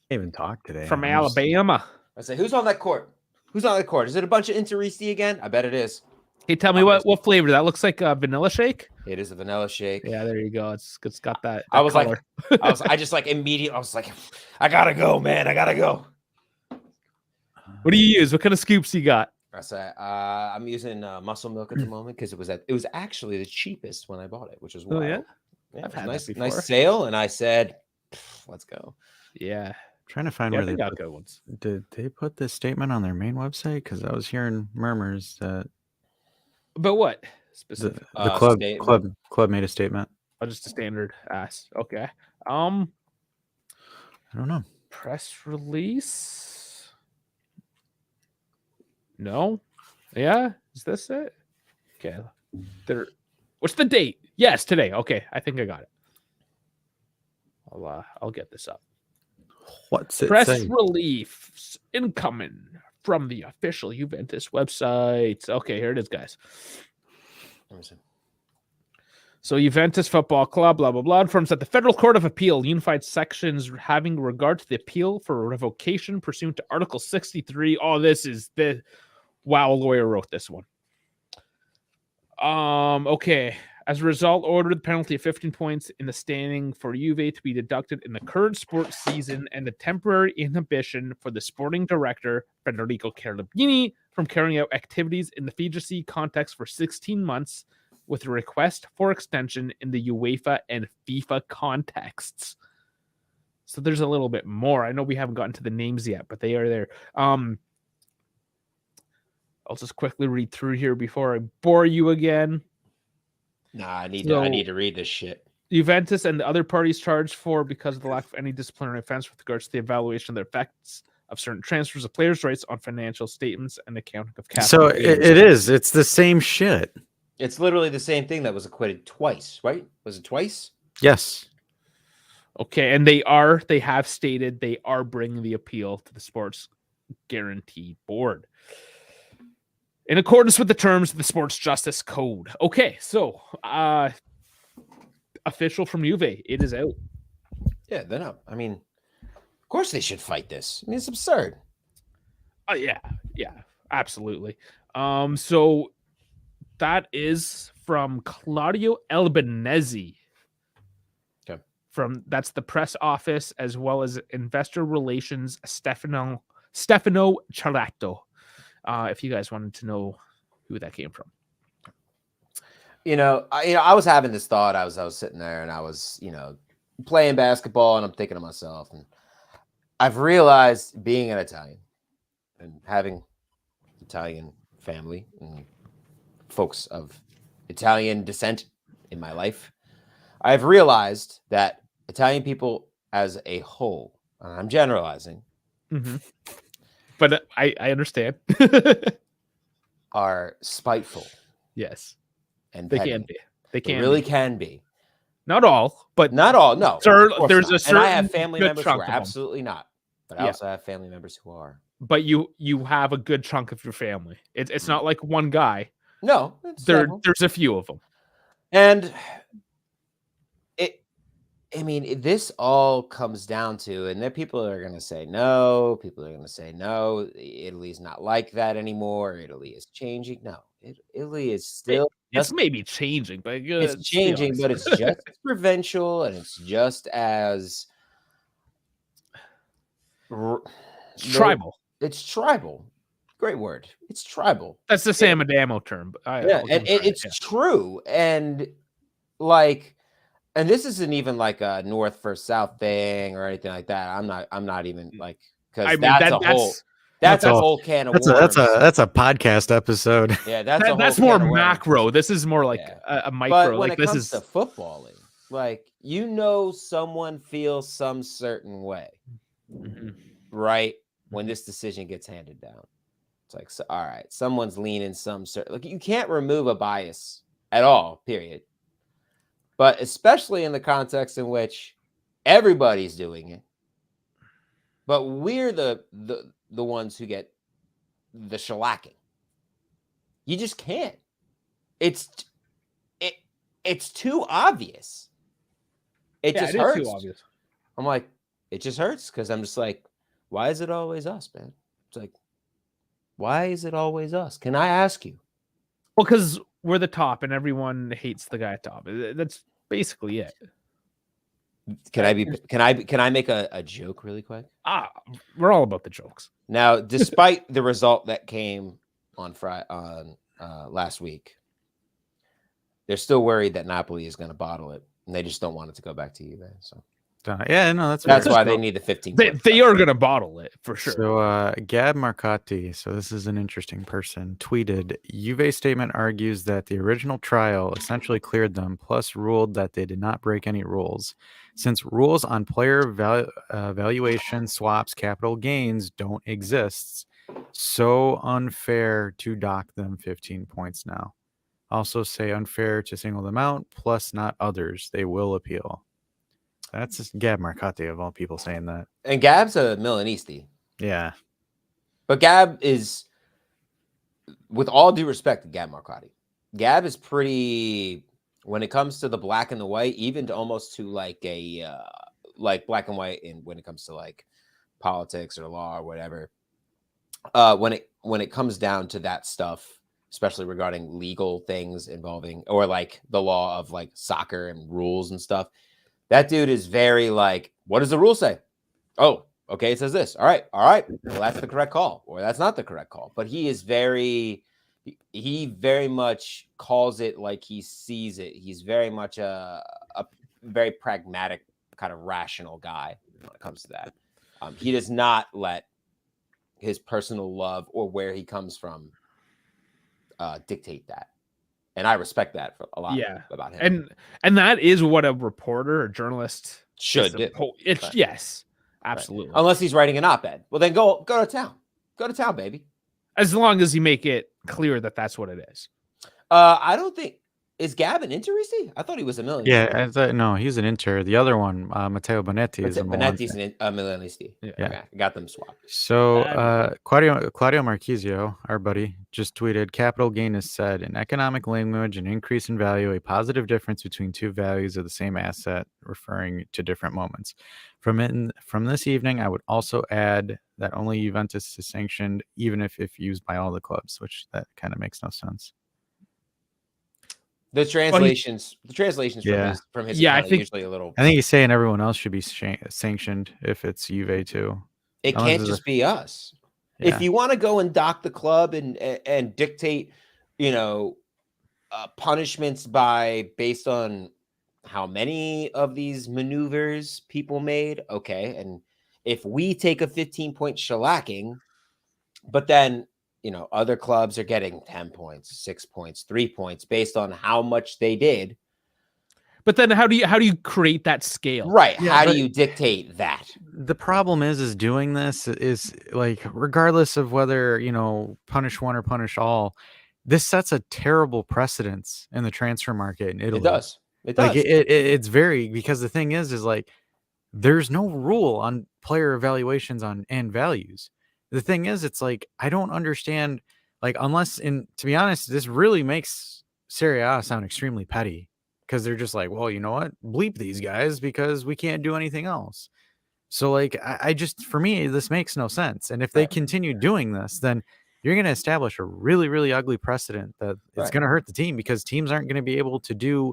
Speaker 2: Can't even talk today.
Speaker 1: from
Speaker 2: I'm just-
Speaker 1: Alabama.
Speaker 3: I say, who's on that court? Who's on that court? Is it a bunch of Interisi again? I bet it is.
Speaker 1: Hey, tell me what flavor that looks like. Vanilla shake.
Speaker 3: It is a vanilla shake.
Speaker 1: Yeah, there you go. It's got that.
Speaker 3: I was
Speaker 1: color.
Speaker 3: I just like immediately. I was like, I gotta go, man. I gotta go.
Speaker 1: What do you use? What kind of scoops you got?
Speaker 3: I say, I'm using muscle milk at the moment because it was actually the cheapest when I bought it, which was wild.
Speaker 1: Oh yeah,
Speaker 3: Yeah,
Speaker 1: I've
Speaker 3: it was
Speaker 1: had
Speaker 3: nice,
Speaker 1: that
Speaker 3: nice
Speaker 1: before.
Speaker 3: sale, and I said, let's go.
Speaker 1: Yeah.
Speaker 2: Trying to find
Speaker 1: Yeah,
Speaker 2: where
Speaker 1: they
Speaker 2: they
Speaker 1: got
Speaker 2: put,
Speaker 1: good ones.
Speaker 2: did they put this statement on their main website? Because I was hearing murmurs that
Speaker 1: But what
Speaker 2: the,
Speaker 1: specific?
Speaker 2: the club
Speaker 3: statement.
Speaker 2: club made a statement.
Speaker 1: Oh, just a standard ass. Okay.
Speaker 2: I don't know.
Speaker 1: Press release. No. Yeah. Is this it? Okay. What's the date? Yes, today. Okay, I think I got it. I'll get this up.
Speaker 2: What's it
Speaker 1: Press
Speaker 2: say?
Speaker 1: release incoming from the official Juventus website. Okay, here it is, guys.
Speaker 3: Let me see.
Speaker 1: So Juventus Football Club, blah, blah, blah, informs that the Federal Court of Appeal, unified sections having regard to the appeal for revocation pursuant to Article 63. Oh, this is the... Wow, a lawyer wrote this one. Okay. As a result, ordered the penalty of 15 points in the standing for Juve to be deducted in the current sports season and the temporary inhibition for the sporting director, Federico Carlabini, from carrying out activities in the FIGC context for 16 months with a request for extension in the UEFA and FIFA contexts. So there's a little bit more. I know we haven't gotten to the names yet, but they are there. I'll just quickly read through here before I bore you again.
Speaker 3: Nah, I need to read this shit.
Speaker 1: Juventus and the other parties charged for because of the lack of any disciplinary offense with regards to the evaluation of the effects of certain transfers of players' rights on financial statements and accounting of capital.
Speaker 2: So it is. It's the same shit.
Speaker 3: It's literally the same thing that was acquitted twice, right? Was it twice?
Speaker 2: Yes.
Speaker 1: Okay, and they have stated they are bringing the appeal to the Sports Guarantee Board in accordance with the terms of the Sports Justice Code. Okay, so official from Juve, it is out.
Speaker 3: Yeah, they're not. I mean, of course they should fight this. I mean, it's absurd.
Speaker 1: Oh yeah, absolutely. So that is from Claudio Albanese.
Speaker 3: Okay.
Speaker 1: That's the press office as well as investor relations Stefano Cerato. If you guys wanted to know who that came from.
Speaker 3: I was having this thought. I was sitting there and I was, playing basketball, and I'm thinking to myself, and I've realized being an Italian and having Italian family and folks of Italian descent in my life, I've realized that Italian people as a whole, and I'm generalizing,
Speaker 1: but I understand,
Speaker 3: are spiteful.
Speaker 1: Yes,
Speaker 3: and
Speaker 1: they
Speaker 3: petty.
Speaker 1: can be. They
Speaker 3: really can be.
Speaker 1: Not all, but
Speaker 3: not all. No,
Speaker 1: sir,
Speaker 3: of course
Speaker 1: there's
Speaker 3: not.
Speaker 1: a certain
Speaker 3: And I have family
Speaker 1: good
Speaker 3: members who
Speaker 1: chunk
Speaker 3: are
Speaker 1: of them.
Speaker 3: absolutely not. But I also have family members who are.
Speaker 1: But you have a good chunk of your family. It's not like one guy.
Speaker 3: No,
Speaker 1: There's a few of them.
Speaker 3: And this all comes down to, and there people are going to say no. People are going to say no. Italy's not like that anymore. Italy is changing. No, Italy is still.
Speaker 1: It's maybe changing, but
Speaker 3: it's changing, but it's just as provincial, and it's just as
Speaker 1: tribal.
Speaker 3: It's tribal. Great word. It's tribal.
Speaker 1: That's the Sam Adamo term.
Speaker 3: It's true, and like. And this isn't even like a North versus South thing or anything like that. I'm not even like, because that's a whole can of worms.
Speaker 2: That's a podcast episode.
Speaker 3: Yeah,
Speaker 1: that's more macro. This is more like a micro.
Speaker 3: But when
Speaker 1: like
Speaker 3: it comes to footballing, like someone feels some certain way, right? When this decision gets handed down, it's like, so, all right, someone's leaning some certain. Like, you can't remove a bias at all. Period. But especially in the context in which everybody's doing it, but we're the ones who get the shellacking. You just can't. It's too obvious. It just hurts. Too obvious. I'm like, it just hurts because I'm just like, why is it always us, man? It's like, why is it always us? Can I ask you?
Speaker 1: Well, because we're the top and everyone hates the guy at top. That's basically it.
Speaker 3: Can I make a joke really quick?
Speaker 1: We're all about the jokes.
Speaker 3: Now, despite the result that came on last week, they're still worried that Napoli is going to bottle it, and they just don't want it to go back to Juve. So.
Speaker 2: Yeah, no,
Speaker 3: that's why they need the 15.
Speaker 1: They are going to bottle it for sure.
Speaker 2: So Gab Marcotti, so this is an interesting person, tweeted, Juve statement argues that the original trial essentially cleared them, plus ruled that they did not break any rules. Since rules on player valuation, swaps, capital gains don't exist, so unfair to dock them 15 points now. Also say unfair to single them out, plus not others. They will appeal. That's just Gab Marcotti of all people saying that.
Speaker 3: And Gab's a Milanisti.
Speaker 2: Yeah.
Speaker 3: But Gab is, with all due respect to Gab Marcotti, Gab is pretty, when it comes to the black and the white, even to almost to like a, like black and white when it comes to like politics or law or whatever. When it comes down to that stuff, especially regarding legal things involving, or like the law of like soccer and rules and stuff, that dude is very like, what does the rule say? Oh, okay, it says this. All right. Well, that's the correct call, or that's not the correct call. But he very much calls it like he sees it. He's very much a very pragmatic, kind of rational guy when it comes to that. He does not let his personal love or where he comes from dictate that. And I respect that for a lot about him.
Speaker 1: And that is what a reporter or journalist
Speaker 3: should do.
Speaker 1: Right. Yes, absolutely.
Speaker 3: Right. Unless he's writing an op-ed. Well, then go to town. Go to town, baby.
Speaker 1: As long as you make it clear that that's what it is.
Speaker 3: I don't think... Is Gab an Interisti? I thought he was a Milanisti.
Speaker 2: Yeah, no, he's an Inter. The other one, Matteo Bonetti, is a
Speaker 3: Bonetti's a Milanisti.
Speaker 2: Yeah.
Speaker 3: Okay, got them swapped.
Speaker 2: So Claudio Marchisio, our buddy, just tweeted, capital gain is said in economic language, an increase in value, a positive difference between two values of the same asset, referring to different moments. From this evening, I would also add that only Juventus is sanctioned, even if used by all the clubs, which that kind of makes no sense.
Speaker 3: The translations from his
Speaker 1: I think
Speaker 3: usually a little.
Speaker 2: I think he's saying everyone else should be sanctioned if it's Juve too.
Speaker 3: It can't just be us. Yeah. If you want to go and dock the club and dictate, punishments based on how many of these maneuvers people made, okay. And if we take a 15-point shellacking, but then other clubs are getting 10 points, 6 points, 3 points based on how much they did.
Speaker 1: But then how do you create that scale?
Speaker 3: Right. Yeah, how do you dictate that?
Speaker 2: The problem is doing this is like, regardless of whether, punish one or punish all, this sets a terrible precedence in the transfer market in Italy.
Speaker 3: It does.
Speaker 2: Like it's very, because the thing is like, there's no rule on player evaluations on and values. The thing is, it's like I don't understand. Like, to be honest, this really makes Serie A sound extremely petty because they're just like, well, you know what? Bleep these guys because we can't do anything else. So, like, I just, for me, this makes no sense. And if they continue doing this, then you're going to establish a really, really ugly precedent that it's going to hurt the team because teams aren't going to be able to do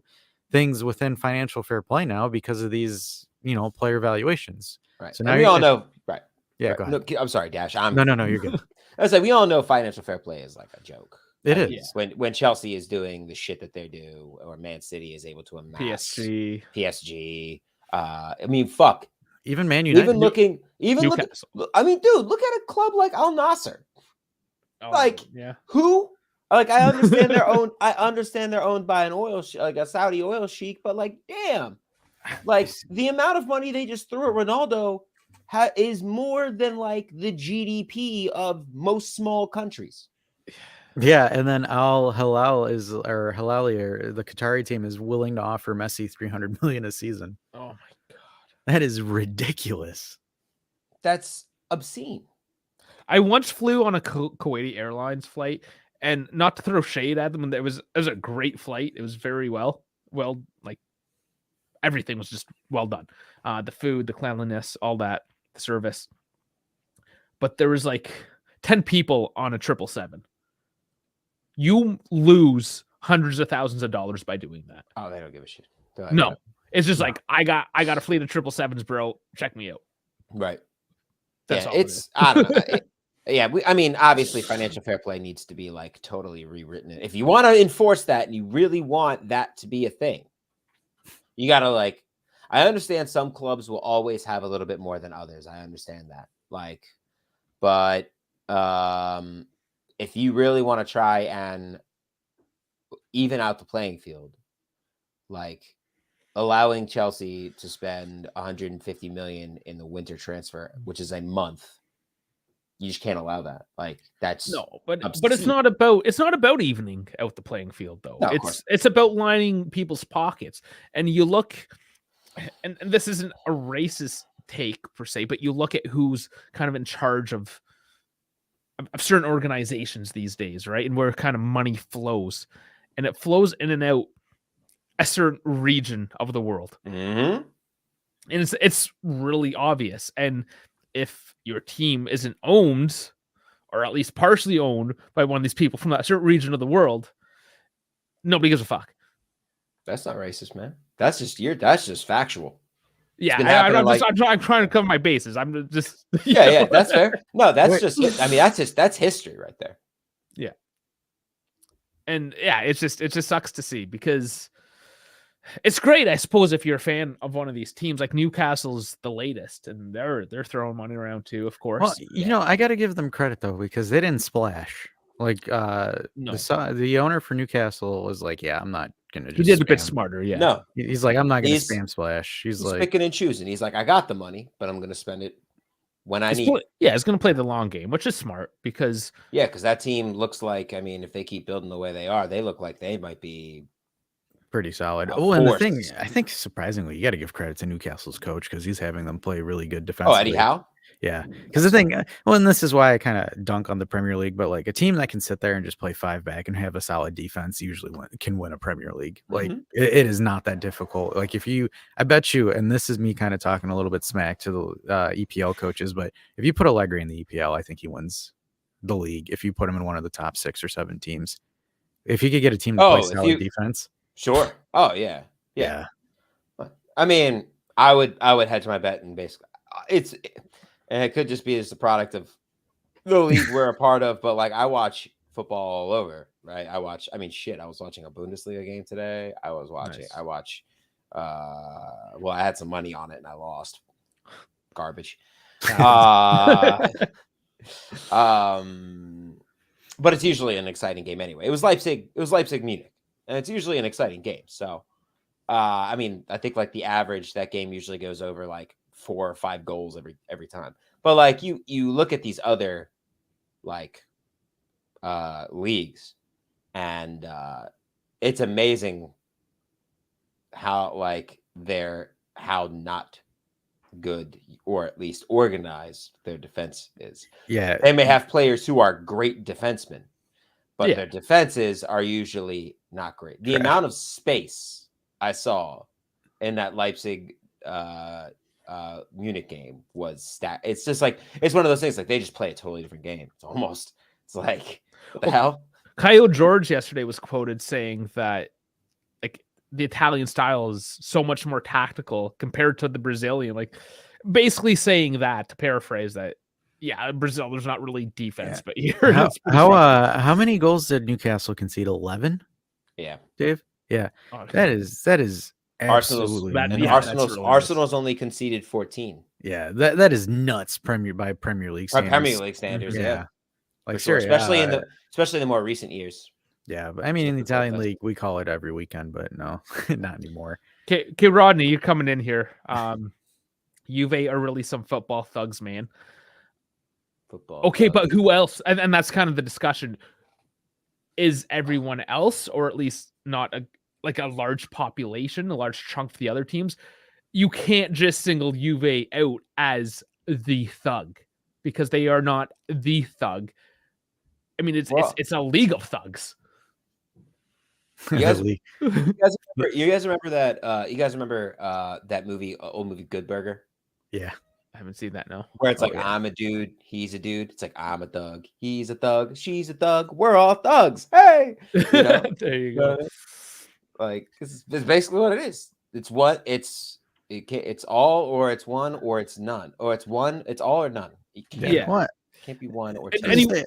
Speaker 2: things within financial fair play now because of these, player valuations.
Speaker 3: Right.
Speaker 2: So
Speaker 3: And
Speaker 2: now
Speaker 3: we all know, right.
Speaker 2: Yeah,
Speaker 3: right.
Speaker 2: go ahead.
Speaker 3: No, I'm sorry, Dash.
Speaker 2: No, you're good.
Speaker 3: I was like, we all know financial fair play is like a joke.
Speaker 2: It is.
Speaker 3: When Chelsea is doing the shit that they do, or Man City is able to amass PSG. I mean, fuck.
Speaker 2: Even Man United.
Speaker 1: Newcastle.
Speaker 3: I mean, dude, look at a club like Al Nassr.
Speaker 1: Yeah.
Speaker 3: Who? Like, I understand they're owned. I understand they're owned by an like a Saudi oil sheik, but like, damn, like the amount of money they just threw at Ronaldo is more than like the GDP of most small countries.
Speaker 2: Yeah, and then Al Hilal the Qatari team is willing to offer Messi $300 million a season.
Speaker 1: Oh my god,
Speaker 2: that is ridiculous.
Speaker 3: That's obscene.
Speaker 1: I once flew on a Kuwaiti Airlines flight, and not to throw shade at them, it was a great flight. It was very well, like everything was just well done. The food, the cleanliness, all that, the service. But there was like 10 people on a 777. You lose hundreds of thousands of dollars by doing that.
Speaker 3: Oh, they don't give a shit.
Speaker 1: No, it's just like I got a fleet of 777s, bro. Check me out.
Speaker 3: Right.
Speaker 1: That's
Speaker 3: all
Speaker 1: it's.
Speaker 3: I don't know. I mean, obviously, financial fair play needs to be like totally rewritten. If you want to enforce that and you really want that to be a thing, you gotta like. I understand some clubs will always have a little bit more than others. I understand that. But if you really want to try and even out the playing field, like allowing Chelsea to spend 150 million in the winter transfer, which is a month, you just can't allow that. Like that's
Speaker 1: but it's not about evening out the playing field though.
Speaker 3: No,
Speaker 1: it's about lining people's pockets. And you look, and this isn't a racist take per se, but you look at who's kind of in charge of certain organizations these days, right? And where kind of money flows, and it flows in and out a certain region of the world.
Speaker 3: Mm-hmm.
Speaker 1: And it's really obvious. And if your team isn't owned, or at least partially owned by one of these people from that certain region of the world, nobody gives a fuck.
Speaker 3: That's not racist, man. That's just factual.
Speaker 1: Yeah, I'm trying to cover my bases. I'm just
Speaker 3: yeah, that's fair. No, that's that's history right there.
Speaker 1: Yeah, and yeah, it just sucks to see because it's great, I suppose, if you're a fan of one of these teams. Like Newcastle's the latest, and they're throwing money around too, of course.
Speaker 2: Well, I got to give them credit though because they didn't splash. Like the owner for Newcastle was like, yeah, I'm not gonna.
Speaker 1: He did a bit smarter, yeah.
Speaker 3: No,
Speaker 2: he's like, I'm not gonna spam splash. He's like
Speaker 3: picking and choosing. He's like, I got the money, but I'm gonna spend it when I need.
Speaker 1: He's gonna play the long game, which is smart because
Speaker 3: that team looks like. I mean, if they keep building the way they are, they look like they might be
Speaker 2: pretty solid. And the thing, I think, surprisingly, you got to give credit to Newcastle's coach because he's having them play really good defensively.
Speaker 3: Oh, Eddie Howe.
Speaker 2: Yeah, because the thing, and this is why I kind of dunk on the Premier League, but like a team that can sit there and just play 5 back and have a solid defense usually can win a Premier League. Like it is not that difficult. Like I bet you, and this is me kind of talking a little bit smack to the EPL coaches, but if you put Allegri in the EPL, I think he wins the league. If you put him in one of the top 6 or 7 teams, if he could get a team to play solid defense,
Speaker 3: sure. Oh yeah. I mean, I would hedge my bet and basically and it could just be as a product of the league we're a part of, but like I watch football all over, right? I was watching a Bundesliga game today. I had some money on it and I lost. Garbage. But it's usually an exciting game anyway. It was Leipzig Munich, and it's usually an exciting game. So I mean, I think like the average that game usually goes over like 4 or 5 goals every time. But like you look at these other like leagues, and it's amazing how like how not good or at least organized their defense is.
Speaker 2: Yeah.
Speaker 3: They may have players who are great defensemen, but
Speaker 1: Yeah.
Speaker 3: their defenses are usually not great. The amount of space I saw in that Leipzig Munich game was it's just like, it's one of those things, like they just play a totally different game. It's like, what the hell?
Speaker 1: Kyle George yesterday was quoted saying that like the Italian style is so much more tactical compared to the Brazilian, like basically saying that, to paraphrase that, yeah, Brazil, there's not really defense, but here
Speaker 2: how many goals did Newcastle concede? 11?
Speaker 3: Yeah.
Speaker 2: Dave? Yeah.
Speaker 1: Oh,
Speaker 2: That is absolutely nuts.
Speaker 3: Arsenal's only conceded 14.
Speaker 2: Yeah, that is nuts by Premier League standards.
Speaker 3: Premier League standards, yeah.
Speaker 2: Like
Speaker 3: sure.
Speaker 2: Serie A,
Speaker 3: especially in the more recent years.
Speaker 2: Yeah, but I mean in the Italian league we call it every weekend, but no, not anymore.
Speaker 1: Okay, Rodney, you're coming in here. Juve are really some football thugs, man.
Speaker 3: Football.
Speaker 1: Okay, but who else? And that's kind of the discussion. Is everyone else, or at least not a large population, a large chunk of the other teams? You can't just single Juve out as the thug, because they are not the thug. I mean, it's a league of thugs.
Speaker 3: You guys remember that? You guys remember that movie, old movie, Good Burger?
Speaker 2: Yeah,
Speaker 1: I haven't seen that. No,
Speaker 3: where it's like, I'm a dude, he's a dude. It's like, I'm a thug, he's a thug, she's a thug, we're all thugs. Hey,
Speaker 1: there you go.
Speaker 3: Like, it's basically what it is. It's all, or it's one, or it's none, or it's one, it's all or none.
Speaker 2: What?
Speaker 3: Can't be one or two.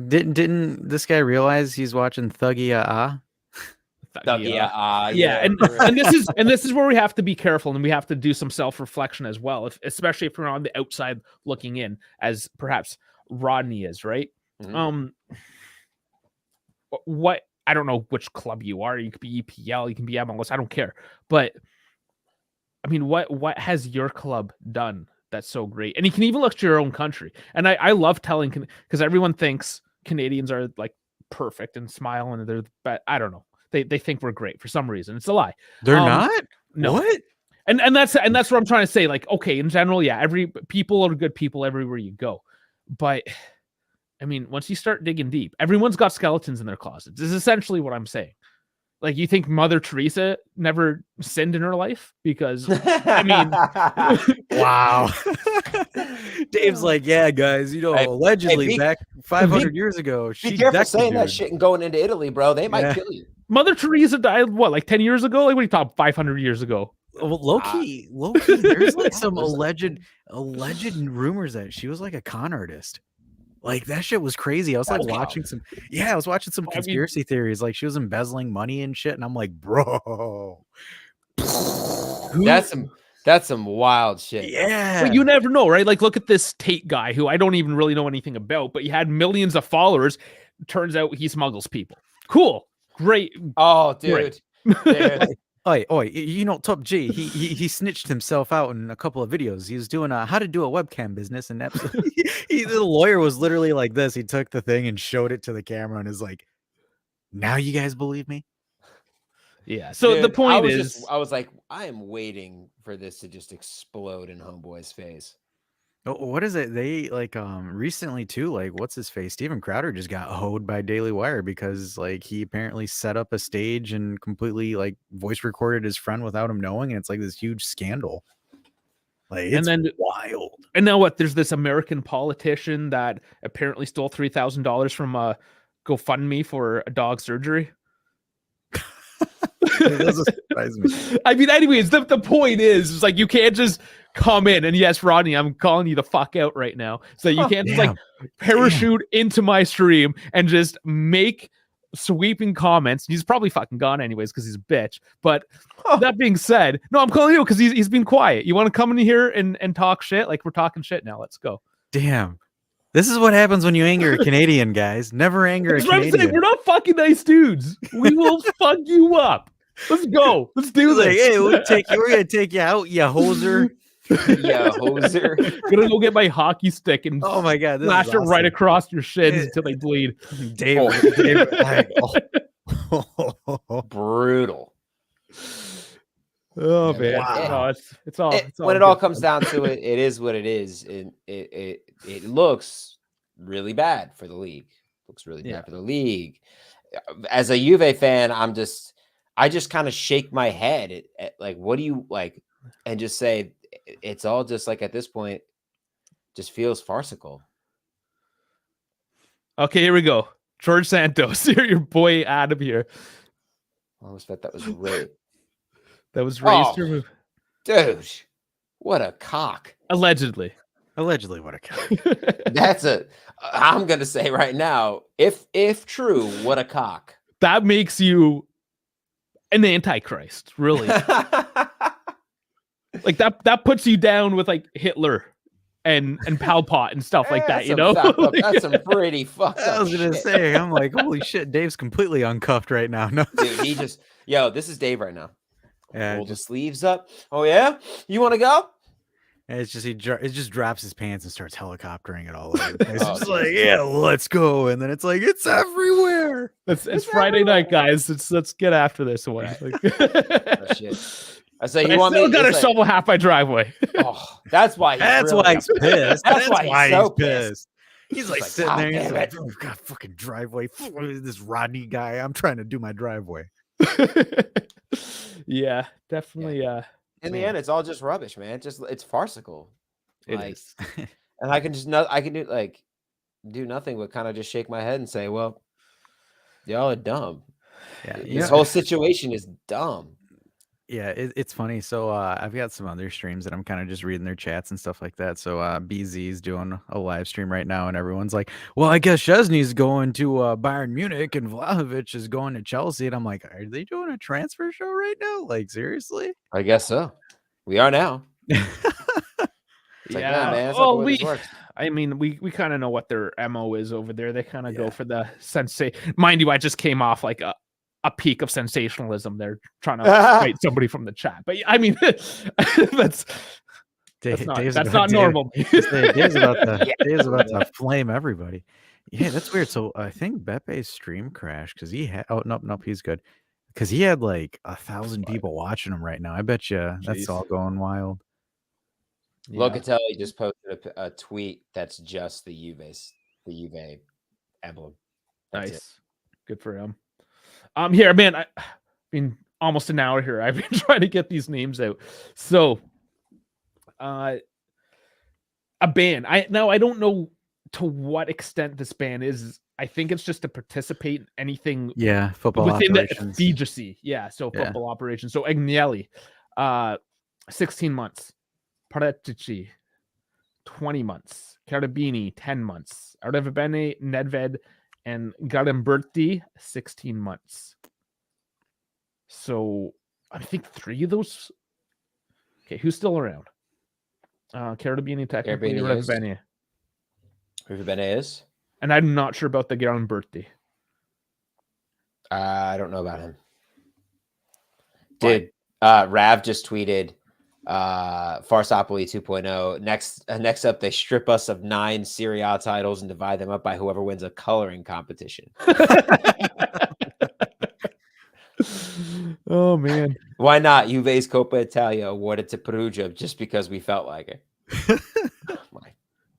Speaker 2: Didn't this guy realize he's watching Thuggy
Speaker 1: Yeah, and this is where we have to be careful, and we have to do some self-reflection as well, especially if we're on the outside looking in, as perhaps Rodney is, right?
Speaker 3: Mm-hmm.
Speaker 1: What, I don't know which club you are. You could be EPL, you can be MLS. I don't care, but I mean, what has your club done that's so great? And you can even look to your own country. And I love telling, because everyone thinks Canadians are like perfect and smile and they're, but I don't know. They think we're great for some reason. It's a lie.
Speaker 2: They're not?
Speaker 1: No.
Speaker 2: What?
Speaker 1: And that's what I'm trying to say. Like, okay, in general, yeah, people are good people everywhere you go. But I mean, once you start digging deep, everyone's got skeletons in their closets. This is essentially what I'm saying. Like, you think Mother Teresa never sinned in her life? Because, I mean...
Speaker 2: Wow. Dave's like, yeah, guys, allegedly back 500 years ago, she
Speaker 3: be careful saying that shit and going into Italy, bro. They might kill you.
Speaker 1: Mother Teresa died, what, like 10 years ago? Like, what do you talk, 500 years ago?
Speaker 2: Well, low-key, there's like some alleged rumors that she was like a con artist. Like, that shit was crazy. I was like watching some conspiracy theories. Like, she was embezzling money and shit. And I'm like, bro,
Speaker 3: that's some wild shit.
Speaker 2: Yeah.
Speaker 1: But you never know, right? Like, look at this Tate guy who I don't even really know anything about, but he had millions of followers. Turns out he smuggles people. Cool. Great.
Speaker 3: Oh, dude. Dude.
Speaker 2: Oi, Top G, he snitched himself out in a couple of videos. He was doing how to do a webcam business, and the lawyer was literally like this. He took the thing and showed it to the camera and is like, now you guys believe me?
Speaker 1: Yeah. So dude, the point is,
Speaker 3: I was like, I am waiting for this to just explode in Homeboy's face.
Speaker 2: What is it? They recently too, like, what's his face? Steven Crowder just got hoed by Daily Wire because like he apparently set up a stage and completely like voice recorded his friend without him knowing, and it's like this huge scandal. Like, it's wild.
Speaker 1: And now what? There's this American politician that apparently stole $3,000 from a GoFundMe for a dog surgery.
Speaker 2: It doesn't surprise me.
Speaker 1: I mean, anyways, the point is, it's like you can't just come in and yes, Rodney, I'm calling you the fuck out right now. So you can't just like parachute into my stream and just make sweeping comments. He's probably fucking gone anyways because he's a bitch. But that being said, no, I'm calling you because he's been quiet. You want to come in here and talk shit? Like, we're talking shit now. Let's go.
Speaker 2: Damn. This is what happens when you anger a Canadian, guys. Never anger a Canadian.
Speaker 1: We're not fucking nice dudes. We will fuck you up. Let's go. Let's do this.
Speaker 2: Like, hey, we're gonna take you out, you hoser.
Speaker 3: Yeah, hoser.
Speaker 1: Gonna go get my hockey stick and
Speaker 2: oh my god,
Speaker 1: slash it right across your shins until they bleed.
Speaker 2: Dave,
Speaker 3: brutal.
Speaker 1: Oh
Speaker 3: Yeah,
Speaker 1: man,
Speaker 2: wow.
Speaker 1: no, it's all
Speaker 3: When it all
Speaker 1: good
Speaker 3: comes
Speaker 1: fun.
Speaker 3: down to it, it is what it is. And it looks really bad for the league. Looks really
Speaker 1: Yeah.
Speaker 3: bad for the league. As a Juve fan, I just kind of shake my head at like, what do you like? And just say it's all just like at this point, just feels farcical.
Speaker 1: Okay, here we go. George Santos, you're your boy Adam here.
Speaker 3: I almost bet that was rape.
Speaker 1: That was raised
Speaker 3: Oh,
Speaker 1: to remove.
Speaker 3: dude, what a cock.
Speaker 1: Allegedly.
Speaker 2: Allegedly, what a cock.
Speaker 3: That's I'm gonna say right now, if true, what a cock.
Speaker 1: That makes you an antichrist, really. Like that puts you down with like Hitler and Pol Pot and stuff like that, you know?
Speaker 3: That's some pretty fucked up
Speaker 2: I was gonna
Speaker 3: shit.
Speaker 2: say, I'm like, holy shit, Dave's completely uncuffed right now. No,
Speaker 3: Dude, he just this is Dave right now.
Speaker 2: yeah,
Speaker 3: Roll the
Speaker 2: just
Speaker 3: sleeves up. Oh yeah, you want to go?
Speaker 2: it's just it just drops his pants and starts helicoptering it all over the place.
Speaker 3: Oh,
Speaker 2: It's just like,
Speaker 3: Jesus.
Speaker 2: yeah, let's go, and then it's like it's everywhere.
Speaker 1: It's Friday night, guys. Let's get after this one.
Speaker 3: Right.
Speaker 1: Like,
Speaker 3: Oh, shit. I say
Speaker 1: but
Speaker 3: you
Speaker 1: I
Speaker 3: want
Speaker 1: still
Speaker 3: me?
Speaker 1: gotta
Speaker 3: It's like,
Speaker 1: shovel half my driveway.
Speaker 3: oh, that's why.
Speaker 2: That's
Speaker 3: really
Speaker 2: why he's
Speaker 3: upset.
Speaker 2: pissed.
Speaker 3: That's why he's so
Speaker 2: pissed. He's like
Speaker 3: like,
Speaker 2: sitting
Speaker 3: "God
Speaker 2: there. He's
Speaker 3: damn
Speaker 2: like,
Speaker 3: it."
Speaker 2: oh, God, fucking driveway. This Rodney guy. I'm trying to do my driveway.
Speaker 1: Yeah, definitely.
Speaker 3: In the
Speaker 2: Man.
Speaker 3: end, it's all just rubbish, man. It's farcical.
Speaker 1: It
Speaker 3: Like,
Speaker 1: is.
Speaker 3: and I can do nothing but kind of just shake my head and say, well, y'all are dumb.
Speaker 2: Yeah,
Speaker 3: This whole situation is dumb.
Speaker 2: Yeah, it's funny. So I've got some other streams that I'm kind of just reading their chats and stuff like that. So BZ is doing a live stream right now, and everyone's like, "Well, I guess Szczesny's going to Bayern Munich and Vlahovic is going to Chelsea." And I'm like, "Are they doing a transfer show right now? Like seriously?"
Speaker 3: I guess so. We are now. It's like,
Speaker 1: Yeah.
Speaker 3: man, that's not the
Speaker 1: Oh,
Speaker 3: way this works.
Speaker 1: I mean, we kind of know what their MO is over there. They kind of go for the Mind you, I just came off like a peak of sensationalism. They're trying to fight somebody from the chat, but I mean, that's not normal.
Speaker 2: Dave's about to flame everybody. Yeah, that's weird. So I think Bepe's stream crashed because he had. Oh nope, he's good because he had like 1,000 people watching him right now. I bet you that's
Speaker 1: Jeez.
Speaker 2: all going wild.
Speaker 1: Yeah.
Speaker 3: Locatelli just posted a tweet that's just the Juve emblem. That's
Speaker 1: Nice.
Speaker 3: it.
Speaker 1: Good for him. Here, man, I've been almost an hour here. I've been trying to get these names out. So, a ban. I don't know to what extent this ban is. I think it's just to participate in anything
Speaker 2: Yeah, football
Speaker 1: within
Speaker 2: operations.
Speaker 1: the FIGC. Yeah, so
Speaker 2: Yeah.
Speaker 1: football operations. So Agnelli, 16 months. Paratici, 20 months. Carabini, 10 months. Ardevebene, Nedved, and Galimberti, 16 months. So I think 3 of those. Okay, who's still around? Carabini, technically, Ardevebene.
Speaker 3: Ardevebene is?
Speaker 1: And I'm not sure about the Galimberti.
Speaker 3: I don't know about him. Dude, Rav just tweeted Farsopoli 2.0. Next up, they strip us of 9 Serie A titles and divide them up by whoever wins a coloring competition.
Speaker 1: Oh man,
Speaker 3: why not? Juve's Coppa Italia awarded to Perugia just because we felt like it.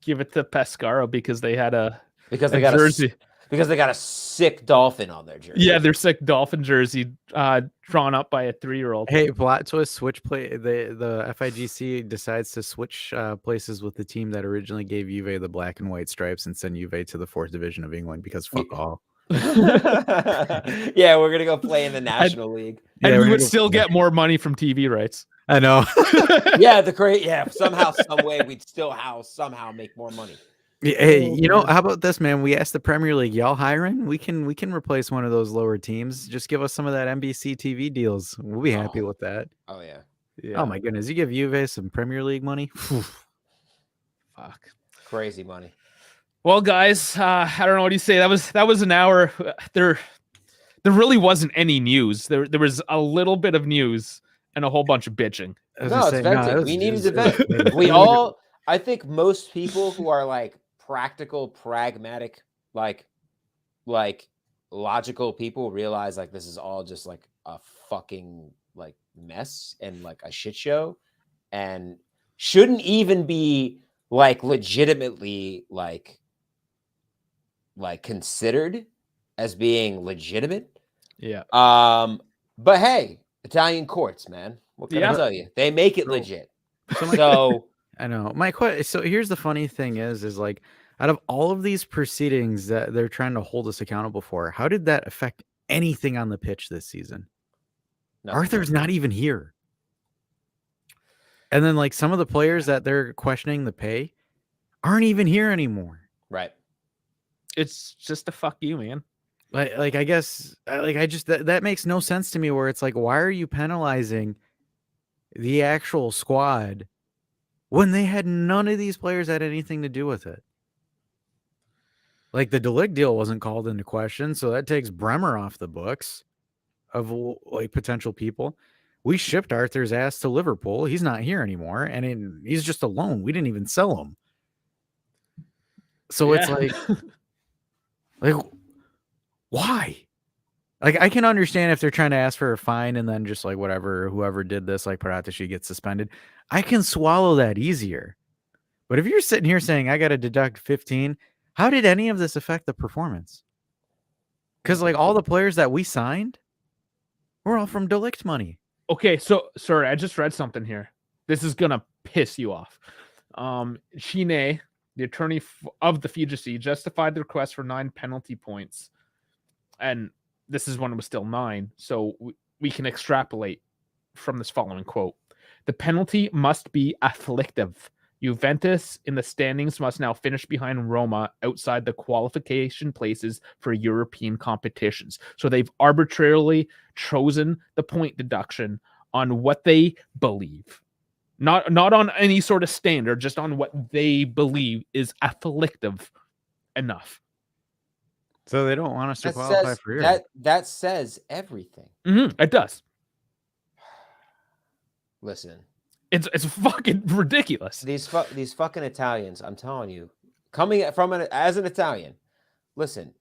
Speaker 1: Give it to Pescara because they had a
Speaker 3: jersey. Because they got a sick dolphin on their jersey.
Speaker 1: Yeah, their sick dolphin jersey drawn up by a 3-year-old.
Speaker 2: Hey, plot twist, switch play. The FIGC decides to switch places with the team that originally gave Juve the black and white stripes and send Juve to the 4th division of England because fuck all.
Speaker 3: Yeah, we're gonna go play in the National League.
Speaker 1: And we would still get more money from TV rights.
Speaker 2: I know.
Speaker 3: Somehow, some way we'd still somehow make more money.
Speaker 2: Hey, how about this, man? We asked the Premier League, y'all hiring? We can replace one of those lower teams. Just give us some of that NBC TV deals. We'll be happy with that.
Speaker 3: Oh yeah.
Speaker 2: Oh my goodness, you give Juve some Premier League money?
Speaker 1: Fuck.
Speaker 3: Crazy money.
Speaker 1: Well, guys, I don't know what you say. That was an hour. There really wasn't any news. There was a little bit of news and a whole bunch of bitching.
Speaker 3: It's venting. We needed to vent. I think most people who are like practical, pragmatic, like logical people realize like this is all just like a fucking like mess and like a shit show, and shouldn't even be like legitimately like considered as being legitimate.
Speaker 1: Yeah.
Speaker 3: But hey, Italian courts, man. What can I tell you? They make it legit. So
Speaker 2: I know. My question. So here's the funny thing is like, out of all of these proceedings that they're trying to hold us accountable for, how did that affect anything on the pitch this season?
Speaker 3: nothing.
Speaker 2: Arthur's not even here. And then like some of the players that they're questioning the pay aren't even here anymore.
Speaker 3: Right.
Speaker 1: It's just a fuck you, man.
Speaker 2: Like I guess I just that makes no sense to me, where it's like, why are you penalizing the actual squad when they had none of these players had anything to do with it? Like the Delict deal wasn't called into question, so that takes Bremer off the books of like potential people. We shipped Arthur's ass to Liverpool. He's not here anymore, and he's just a loan. We didn't even sell him. So it's like why? Like I can understand if they're trying to ask for a fine and then just like whatever, whoever did this, like Paratici gets suspended. I can swallow that easier. But if you're sitting here saying I got to deduct 15, how did any of this affect the performance? Because like all the players that we signed were all from Delict money.
Speaker 1: Okay, so sorry, I just read something here. This is gonna piss you off. Shine, the attorney of the FIGC, justified the request for 9 penalty points, and this is when it was still 9. So we can extrapolate from this following quote: "The penalty must be afflictive. Juventus in the standings must now finish behind Roma outside the qualification places for European competitions." So they've arbitrarily chosen the point deduction on what they believe. Not on any sort of standard, just on what they believe is afflictive enough.
Speaker 2: So they don't want us to qualify for Europe.
Speaker 3: That says everything.
Speaker 1: It does.
Speaker 3: Listen.
Speaker 1: It's fucking ridiculous.
Speaker 3: These fucking Italians, I'm telling you, coming from as an Italian, listen,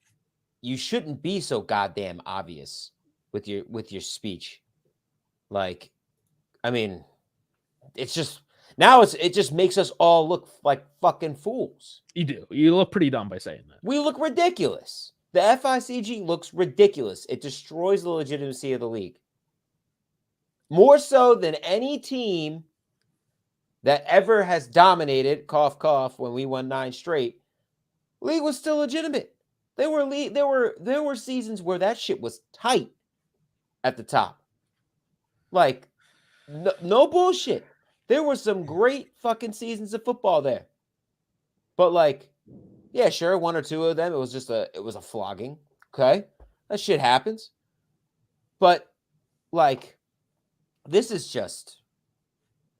Speaker 3: you shouldn't be so goddamn obvious with your speech. Like, I mean, it's just now it just makes us all look like fucking fools.
Speaker 1: You do. You look pretty dumb by saying that.
Speaker 3: We look ridiculous. The FICG looks ridiculous. It destroys the legitimacy of the league. More so than any team that ever has dominated, cough, cough, when we won 9 straight, league was still legitimate. There were seasons where that shit was tight at the top. Like, no bullshit. There were some great fucking seasons of football there. But like, yeah, sure, 1 or 2 of them, it was a flogging. Okay. That shit happens. But like, this is just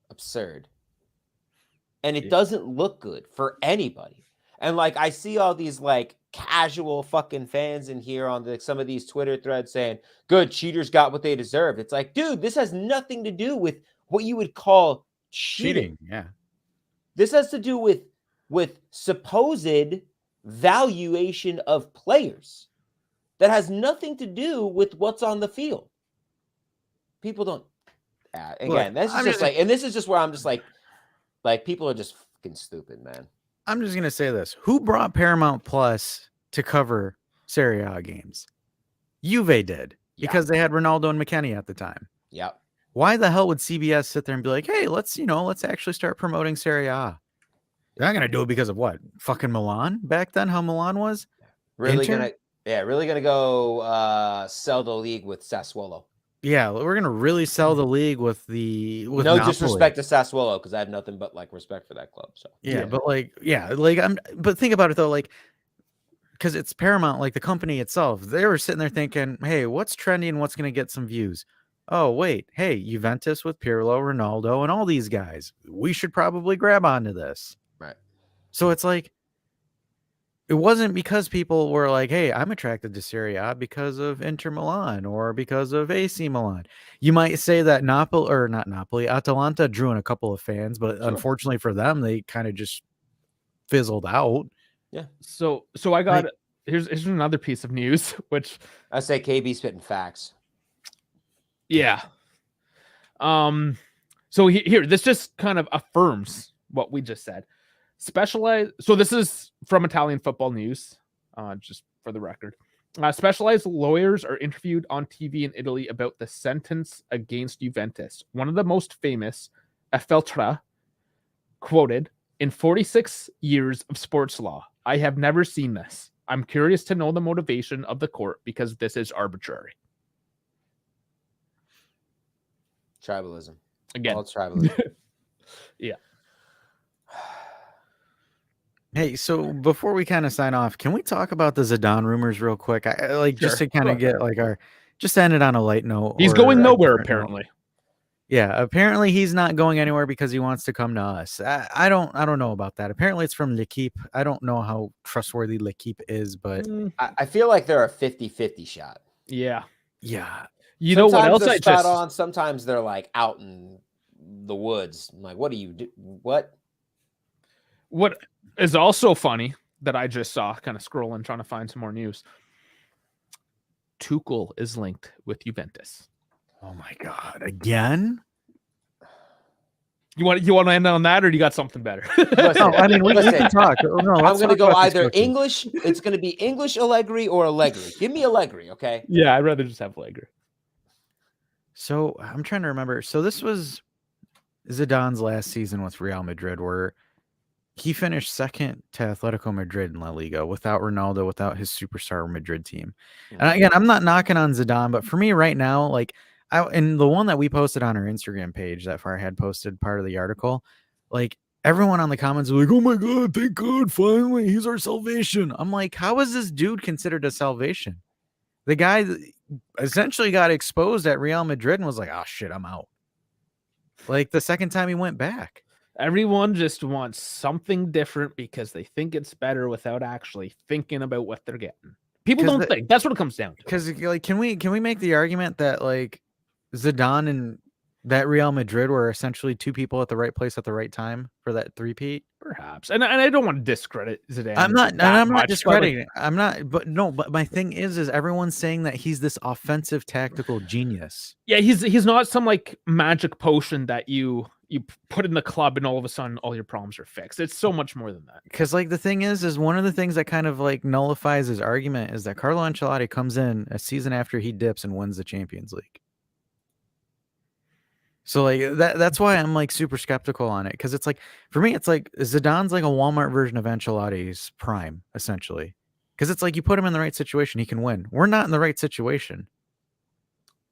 Speaker 3: absurd. And it doesn't look good for anybody. And like, I see all these like casual fucking fans in here on some of these Twitter threads saying, good, cheaters got what they deserved. It's like, dude, this has nothing to do with what you would call cheating.
Speaker 2: Yeah.
Speaker 3: This has to do with supposed valuation of players that has nothing to do with what's on the field. People don't. Again, this is just like, and this is just where I'm just like people are just fucking stupid, man.
Speaker 2: I'm just gonna say this: who brought Paramount Plus to cover Serie A games? Juve did, because they had Ronaldo and McKennie at the time.
Speaker 3: Yeah.
Speaker 2: Why the hell would CBS sit there and be like, "Hey, let's actually start promoting Serie A"? They're not gonna do it because of what? Fucking Milan back then? How Milan was?
Speaker 3: Really gonna go sell the league with Sassuolo.
Speaker 2: Yeah, we're gonna really sell the league with no
Speaker 3: Napoli. Disrespect to Sassuolo, because I have nothing but like respect for that club. So
Speaker 2: but think about it though, like, because it's Paramount, like the company itself, they were sitting there thinking, hey, what's trendy and what's gonna get some views? Oh wait, hey, Juventus with Pirlo, Ronaldo, and all these guys. We should probably grab onto this.
Speaker 3: Right.
Speaker 2: So it's like, it wasn't because people were like, hey, I'm attracted to Serie A because of Inter Milan or because of AC Milan. You might say that Atalanta drew in a couple of fans, but unfortunately for them, they kind of just fizzled out.
Speaker 3: Yeah.
Speaker 1: So I got here's another piece of news, which
Speaker 3: I say KB spitting facts.
Speaker 1: Yeah. So here, this just kind of affirms what we just said. So this is from Italian Football News, just for the record. Specialized lawyers are interviewed on TV in Italy about the sentence against Juventus. One of the most famous, Feltra, quoted, "In 46 years of sports law, I have never seen this. I'm curious to know the motivation of the court because this is arbitrary."
Speaker 3: Tribalism.
Speaker 1: Again.
Speaker 3: All tribalism.
Speaker 1: Yeah.
Speaker 2: Hey, so before we kind of sign off, can we talk about the Zidane rumors real quick? I like just
Speaker 1: Sure.
Speaker 2: to kind
Speaker 1: Go
Speaker 2: of get like just to end it on a light note.
Speaker 1: He's
Speaker 2: or
Speaker 1: going
Speaker 2: a
Speaker 1: nowhere,
Speaker 2: different note.
Speaker 1: apparently.
Speaker 2: Yeah, apparently he's not going anywhere because he wants to come to us. I don't know about that. Apparently it's from L'Equipe. I don't know how trustworthy L'Equipe is, but
Speaker 3: I feel like they're a 50-50 shot.
Speaker 1: Yeah.
Speaker 2: yeah.
Speaker 1: You know what else
Speaker 3: Sometimes
Speaker 1: I
Speaker 3: they're spot
Speaker 1: just
Speaker 3: on, sometimes they're like out in the woods. I'm like, what do you do? What
Speaker 1: is also funny that I just saw, kind of scrolling, trying to find some more news. Tuchel is linked with Juventus.
Speaker 2: Oh my God. Again?
Speaker 1: You want to end on that, or do you got something better?
Speaker 2: No, I mean, we
Speaker 3: Listen,
Speaker 2: can talk. No,
Speaker 3: I'm
Speaker 2: let's
Speaker 3: going to
Speaker 2: talk
Speaker 3: go
Speaker 2: about these
Speaker 3: either
Speaker 2: coaches.
Speaker 3: English. It's going to be English Allegri or Allegri. Give me Allegri, okay?
Speaker 1: Yeah, I'd rather just have Allegri.
Speaker 2: So I'm trying to remember. So this was Zidane's last season with Real Madrid, where he finished second to Atletico Madrid in La Liga without Ronaldo, without his superstar Madrid team. And again, I'm not knocking on Zidane, but for me right now, like and the one that we posted on our Instagram page that Farhad posted part of the article, like everyone on the comments was like, "Oh my God, thank God, finally, he's our salvation." I'm like, how is this dude considered a salvation? The guy essentially got exposed at Real Madrid and was like, "Oh shit, I'm out." Like the second time he went back.
Speaker 1: Everyone just wants something different because they think it's better without actually thinking about what they're getting. People don't think. That's what it comes down to.
Speaker 2: Because like, can we make the argument that like Zidane and that Real Madrid were essentially two people at the right place at the right time for that three-peat?
Speaker 1: Perhaps, and I don't want to discredit Zidane.
Speaker 2: I'm not discrediting it.
Speaker 1: I'm not.
Speaker 2: But my thing is everyone's saying that he's this offensive tactical genius.
Speaker 1: Yeah, he's not some like magic potion that you put in the club and all of a sudden all your problems are fixed. It's so much more than that.
Speaker 2: Because like the thing is one of the things that kind of like nullifies his argument is that Carlo Ancelotti comes in a season after he dips and wins the Champions League. So like that's why I'm like super skeptical on it, because it's like for me it's like Zidane's like a Walmart version of Ancelotti's prime essentially, because it's like you put him in the right situation, he can win. We're not in the right situation,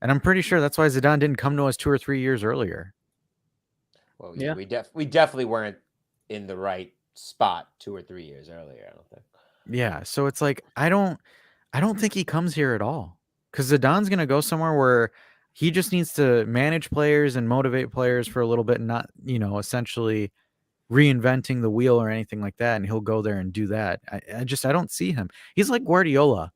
Speaker 2: and I'm pretty sure that's why Zidane didn't come to us 2 or 3 years earlier.
Speaker 3: Well, yeah, we definitely weren't in the right spot 2 or 3 years earlier, I don't think.
Speaker 2: Yeah, so it's like I don't think he comes here at all, because Zidane's gonna go somewhere where he just needs to manage players and motivate players for a little bit, and not, essentially reinventing the wheel or anything like that. And he'll go there and do that. I don't see him. He's like Guardiola.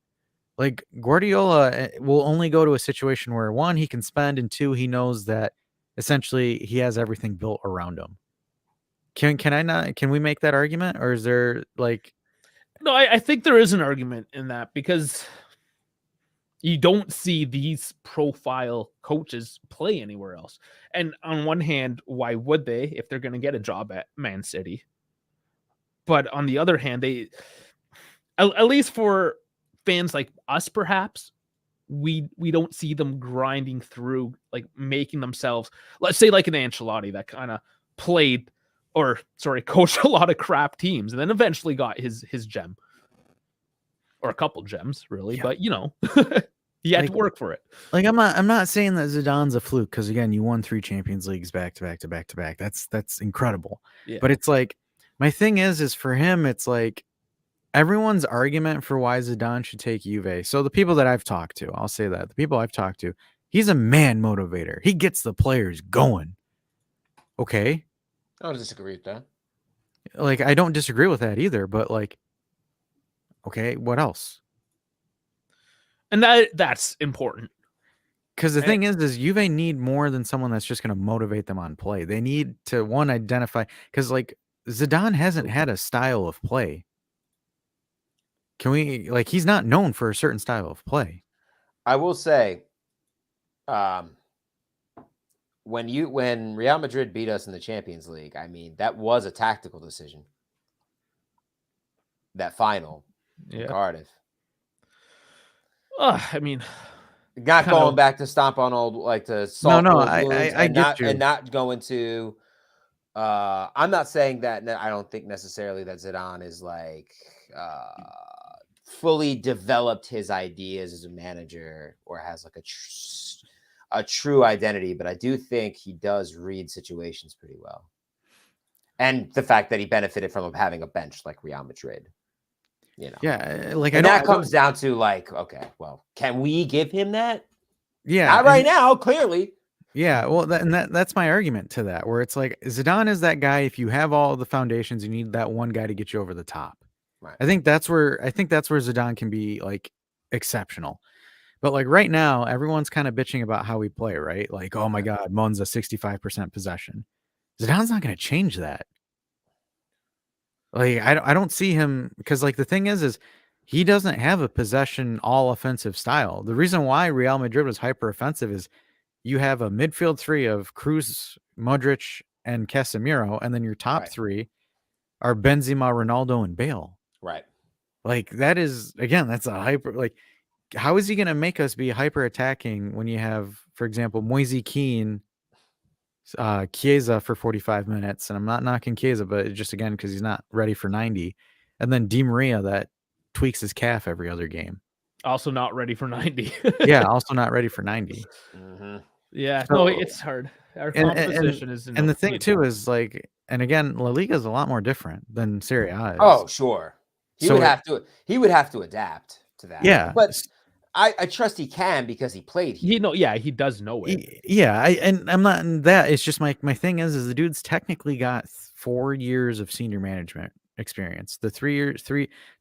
Speaker 2: Like Guardiola will only go to a situation where 1, he can spend, and 2, he knows that essentially he has everything built around him. Can we make that argument, or is there like?
Speaker 1: No, I think there is an argument in that, because you don't see these profile coaches play anywhere else. And on one hand, why would they if they're going to get a job at Man City? But on the other hand, they, at least for fans like us, perhaps, we don't see them grinding through, like making themselves, let's say like an Ancelotti that kind of coached a lot of crap teams and then eventually got his gem. Or a couple gems, really, yeah. But he had to work for it.
Speaker 2: Like I'm not saying that Zidane's a fluke, because again, you won 3 Champions Leagues back to back to back to back. That's incredible. Yeah. But it's like, my thing is for him, it's like everyone's argument for why Zidane should take Juve. So the people that I've talked to, I'll say that the people I've talked to, he's a man motivator. He gets the players going. Okay,
Speaker 3: I don't disagree with that.
Speaker 2: Like I don't disagree with that either, but like, okay, what else?
Speaker 1: And that's important.
Speaker 2: Because the thing is Juve need more than someone that's just going to motivate them on play. They need to, one, identify, because like Zidane hasn't had a style of play. He's not known for a certain style of play.
Speaker 3: I will say, when Real Madrid beat us in the Champions League, I mean, that was a tactical decision. That final in Cardiff.
Speaker 1: I mean,
Speaker 3: not going back to stomp on old, like to salt old wounds,
Speaker 2: I get you.
Speaker 3: and not going to. I'm not saying that. I don't think necessarily that Zidane is like fully developed his ideas as a manager or has like a true identity, but I do think he does read situations pretty well. And the fact that he benefited from having a bench like Real Madrid, you know.
Speaker 2: Yeah, like
Speaker 3: and that comes down to like, okay, well, can we give him that?
Speaker 2: Yeah,
Speaker 3: not right now, clearly.
Speaker 2: Yeah, well, that's my argument to that, where it's like Zidane is that guy. If you have all the foundations, you need that one guy to get you over the top.
Speaker 3: Right.
Speaker 2: I think that's where Zidane can be like exceptional. But like right now, everyone's kind of bitching about how we play, right? Like, oh my God, Monza 65% possession. Zidane's not going to change that. Like, I don't see him, because like the thing is he doesn't have a possession all offensive style. The reason why Real Madrid was hyper offensive is you have a midfield three of Cruz, Modric, and Casemiro, and then your top three are Benzema, Ronaldo, and Bale.
Speaker 3: Right.
Speaker 2: Like that is, again, that's a hyper, like, how is he going to make us be hyper attacking when you have, for example, Moise Kean, Chiesa for 45 minutes, and I'm not knocking Chiesa, but just again because he's not ready for 90, and then Di Maria that tweaks his calf every other game,
Speaker 1: also not ready for 90.
Speaker 2: Yeah, also not ready for 90.
Speaker 3: Mm-hmm.
Speaker 1: Yeah, so, no, it's hard. Our composition is,
Speaker 2: and the thing too is like, and again, La Liga is a lot more different than Serie A is.
Speaker 3: Oh, sure. He would have to adapt to that.
Speaker 2: Yeah,
Speaker 3: but I trust he can because he played here.
Speaker 1: He does know it.
Speaker 2: And I'm not in that. It's just my thing is the dude's technically got 4 years of senior management experience. The 3 years,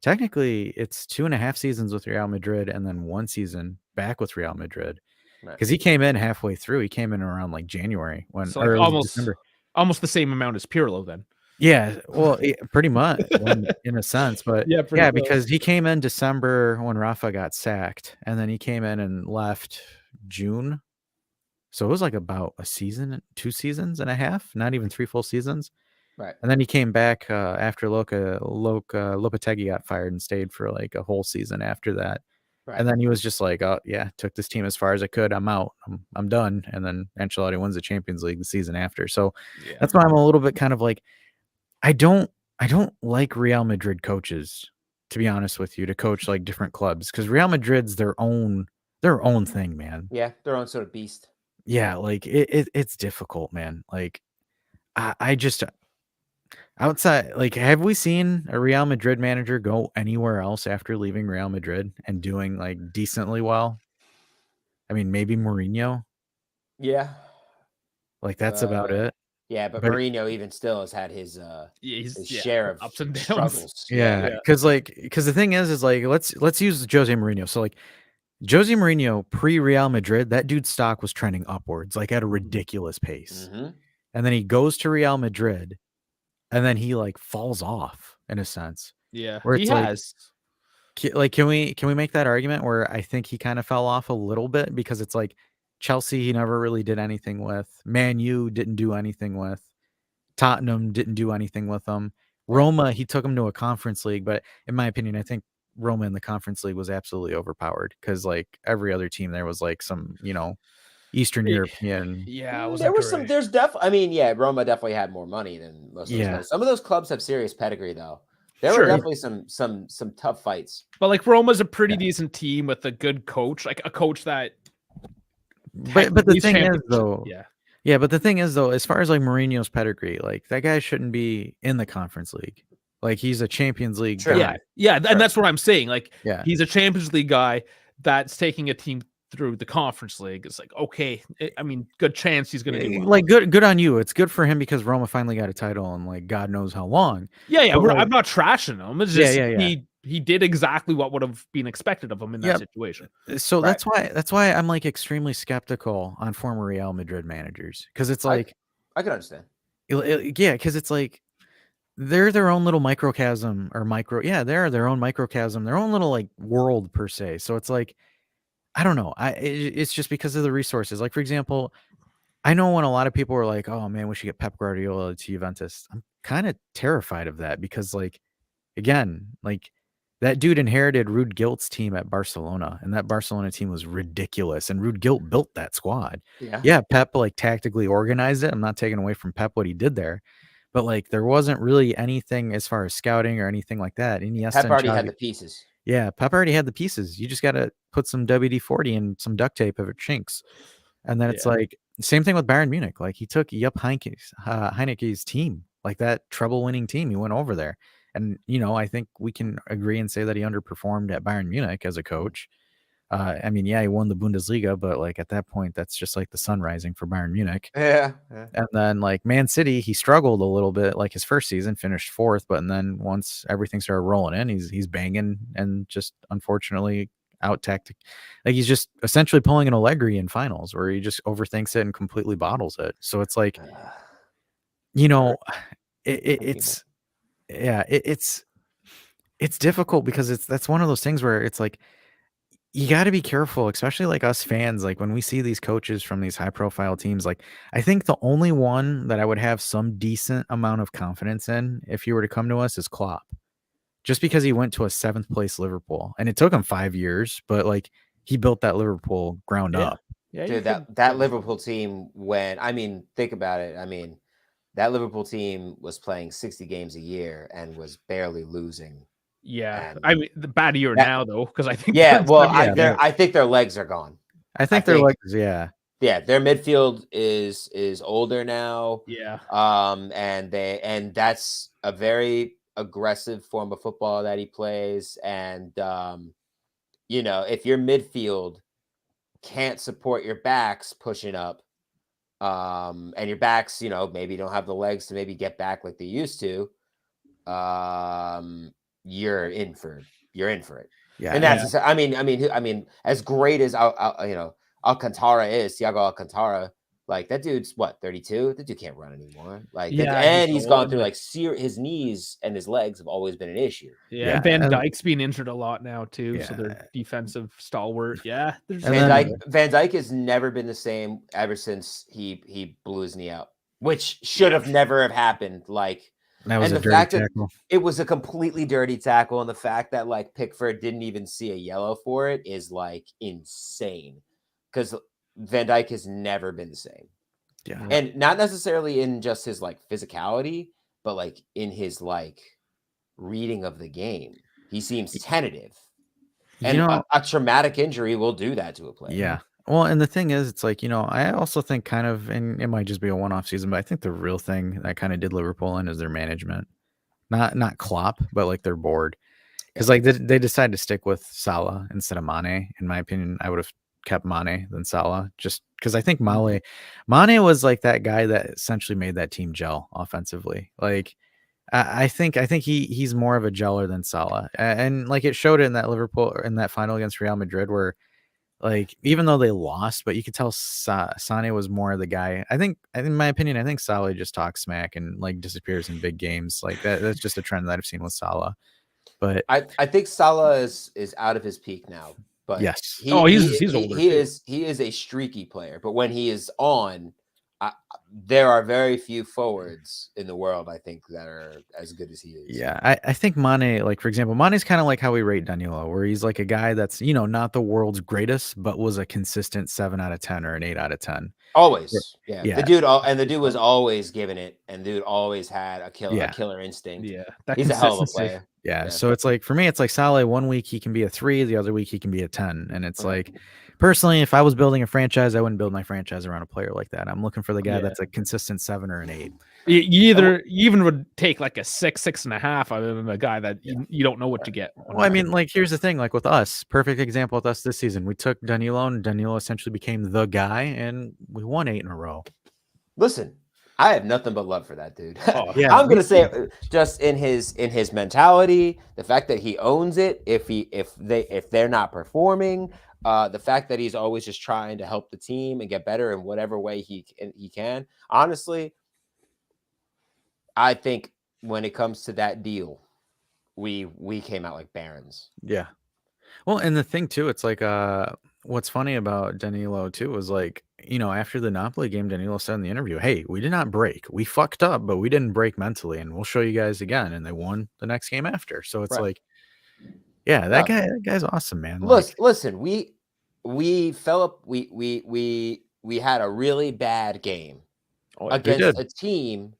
Speaker 2: technically it's 2.5 seasons with Real Madrid and then 1 season back with Real Madrid. Because he came in halfway through. He came in around like January
Speaker 1: almost the same amount as Pirlo then.
Speaker 2: Yeah, well, pretty much in a sense, but yeah, because he came in December when Rafa got sacked, and then he came in and left June, so it was like about a season, 2 seasons and a half, not even 3 full seasons.
Speaker 3: Right,
Speaker 2: and then he came back after Lopetegui got fired and stayed for like a whole season after that. Right. And then he was just like, oh yeah, took this team as far as I could. I'm out. I'm done. And then Ancelotti wins the Champions League the season after. So that's why I'm a little bit kind of like, I don't like Real Madrid coaches, to be honest with you, to coach like different clubs, because Real Madrid's their own thing, man.
Speaker 3: Yeah, their own sort of beast.
Speaker 2: Yeah, like it's difficult, man. Like I just outside, like, have we seen a Real Madrid manager go anywhere else after leaving Real Madrid and doing like decently well? I mean, maybe Mourinho.
Speaker 3: Yeah,
Speaker 2: like that's about it.
Speaker 3: Yeah, but Mourinho even still has had his share of
Speaker 1: ups and downs.
Speaker 3: Struggles.
Speaker 2: Yeah, because the thing is like let's use Jose Mourinho. So like Jose Mourinho pre-Real Madrid, that dude's stock was trending upwards like at a ridiculous pace, and then he goes to Real Madrid, and then he like falls off in a sense.
Speaker 1: Yeah,
Speaker 2: where it's
Speaker 1: he has.
Speaker 2: Like, can we make that argument where I think he kind of fell off a little bit, because it's like Chelsea he never really did anything with, Man U didn't do anything with, Tottenham didn't do anything with them, Roma he took them to a Conference League, but in my opinion I think Roma in the Conference League was absolutely overpowered, because like every other team there was like some Eastern European.
Speaker 1: Yeah,
Speaker 3: there's definitely, I mean, yeah, Roma definitely had more money than most of those guys. Some of those clubs have serious pedigree though. There were definitely some tough fights.
Speaker 1: But like Roma's a pretty decent team with a good coach, like a coach that.
Speaker 2: But the thing is though, but the thing is though, as far as like Mourinho's pedigree, like that guy shouldn't be in the Conference League. Like he's a Champions League guy.
Speaker 1: And that's what I'm saying. Like he's a Champions League guy that's taking a team through the Conference League. It's like, okay, I mean, good chance he's going to do well.
Speaker 2: Like good on you. It's good for him because Roma finally got a title in like God knows how long.
Speaker 1: I'm not trashing him. It's just he did exactly what would have been expected of him in that situation.
Speaker 2: So that's why I'm like extremely skeptical on former Real Madrid managers, because it's like
Speaker 3: I can understand.
Speaker 2: Because it's like they're their own little microcosm they're their own microcosm, their own little like world per se. So it's like, I don't know. It's just because of the resources. Like, for example, I know when a lot of people were like, "Oh man, we should get Pep Guardiola to Juventus." I'm kind of terrified of that because, like, again, like that dude inherited Ruud Gilt's team at Barcelona, and that Barcelona team was ridiculous. And Ruud Gilt built that squad.
Speaker 3: Yeah.
Speaker 2: Yeah, Pep like tactically organized it. I'm not taking away from Pep what he did there, but like there wasn't really anything as far as scouting or anything like that. Iniesta
Speaker 3: Pep
Speaker 2: and
Speaker 3: already had
Speaker 2: Xavi,
Speaker 3: the pieces.
Speaker 2: yeah, Pep already had the pieces. You just got to put some WD-40 and some duct tape if it chinks. And then it's
Speaker 1: Yeah.
Speaker 2: like same thing with Bayern Munich. Like he took Jupp Heynckes team, like that treble-winning team. He went over there, and I think we can agree and say that he underperformed at Bayern Munich as a coach. I mean, yeah, he won the Bundesliga, but like at that point, that's just like the sun rising for Bayern Munich.
Speaker 3: Yeah.
Speaker 2: And then like Man City, he struggled a little bit. Like his first season, finished fourth, but then once everything started rolling in, he's banging and just unfortunately out tactic. Like he's just essentially pulling an Allegri in finals, where he just overthinks it and completely bottles it. So it's like, it's yeah, it's difficult because that's one of those things where it's like you got to be careful, especially like us fans. Like when we see these coaches from these high profile teams, like I think the only one that I would have some decent amount of confidence in if he were to come to us is Klopp, just because he went to a 7th place Liverpool and it took him 5 years, but like he built that Liverpool ground
Speaker 1: Yeah.
Speaker 2: up.
Speaker 1: Yeah,
Speaker 3: Dude, that Liverpool team, think about it. I mean, that Liverpool team was playing 60 games a year and was barely losing.
Speaker 1: Yeah,
Speaker 3: And
Speaker 1: I mean, the bad year now though, because I think
Speaker 3: yeah, well,
Speaker 2: yeah,
Speaker 3: I think their legs are gone.
Speaker 2: I think they're like, yeah,
Speaker 3: their midfield is older now.
Speaker 1: Yeah.
Speaker 3: And that's a very aggressive form of football that he plays. And if your midfield can't support your backs pushing up, and your backs, maybe don't have the legs to maybe get back like they used to, you're in for it.
Speaker 2: yeah,
Speaker 3: And that's I mean, as great as Alcantara is, Thiago Alcantara, like that dude's what, 32? The dude can't run anymore. Like he's gone through like his knees and his legs have always been an issue.
Speaker 1: Yeah, and Van Dijk's being injured a lot now too, so they're defensive stalwart. Yeah,
Speaker 3: Van Dijk has never been the same ever since he blew his knee out, which should have never have happened. Like,
Speaker 2: that was
Speaker 3: and
Speaker 2: a
Speaker 3: the fact
Speaker 2: dirty
Speaker 3: that
Speaker 2: tackle.
Speaker 3: it was a completely dirty tackle, and the fact that like Pickford didn't even see a yellow for it is like insane, because Van Dijk has never been the same.
Speaker 2: Yeah,
Speaker 3: and not necessarily in just his like physicality, but like in his like reading of the game, he seems tentative. And a traumatic injury will do that to a player.
Speaker 2: Yeah. Well, and the thing is, it's like, I also think kind of, and it might just be a one-off season, but I think the real thing that kind of did Liverpool in is their management. Not Klopp, but like their board. Because like they decided to stick with Salah instead of Mane. In my opinion, I would have kept Mane than Salah, just because I think Mane was like that guy that essentially made that team gel offensively. Like I think he's more of a geller than Salah, and like it showed in that Liverpool in that final against Real Madrid, where like even though they lost, but you could tell Sane was more of the guy. I think, in my opinion, I think Salah just talks smack and like disappears in big games. Like that's just a trend that I've seen with Salah. But
Speaker 3: I think Salah is out of his peak now. But
Speaker 2: yes,
Speaker 3: he's older. He is a streaky player, but when he is on, there are very few forwards in the world, I think, that are as good as he is.
Speaker 2: Yeah, I think Mane, like for example, Mane's kind of like how we rate Danilo, where he's like a guy that's not the world's greatest, but was a consistent 7 out of 10 or an 8 out of 10.
Speaker 3: Always, yeah. The dude was always giving it, and dude always had a killer instinct.
Speaker 1: Yeah,
Speaker 3: he's a hell of a player.
Speaker 2: Yeah, so it's like for me, it's like Salah. One week he can be a 3, the other week he can be a 10, and it's like, personally, if I was building a franchise, I wouldn't build my franchise around a player like that. I'm looking for the guy that's a consistent 7 or an 8.
Speaker 1: You even would take like a 6, 6.5 other than a guy that you don't know what to get.
Speaker 2: Well, I mean, like here's the thing, like with us, perfect example with us this season, we took Danilo, and Danilo essentially became the guy, and we won 8 in a row.
Speaker 3: Listen, I have nothing but love for that dude.
Speaker 2: Yeah,
Speaker 3: I'm gonna say just in his mentality, the fact that he owns it. If they're not performing, the fact that he's always just trying to help the team and get better in whatever way he can. Honestly, I think when it comes to that deal, we came out like barons.
Speaker 2: Yeah. Well, and the thing too, it's like what's funny about Danilo too was like after the Napoli game, Danilo said in the interview, "Hey, we did not break. We fucked up, but we didn't break mentally, and we'll show you guys again." And they won the next game after. So it's
Speaker 3: Right.
Speaker 2: like, yeah,
Speaker 3: No.
Speaker 2: that guy's awesome, man.
Speaker 3: Listen, we fell up. We had a really bad game against a team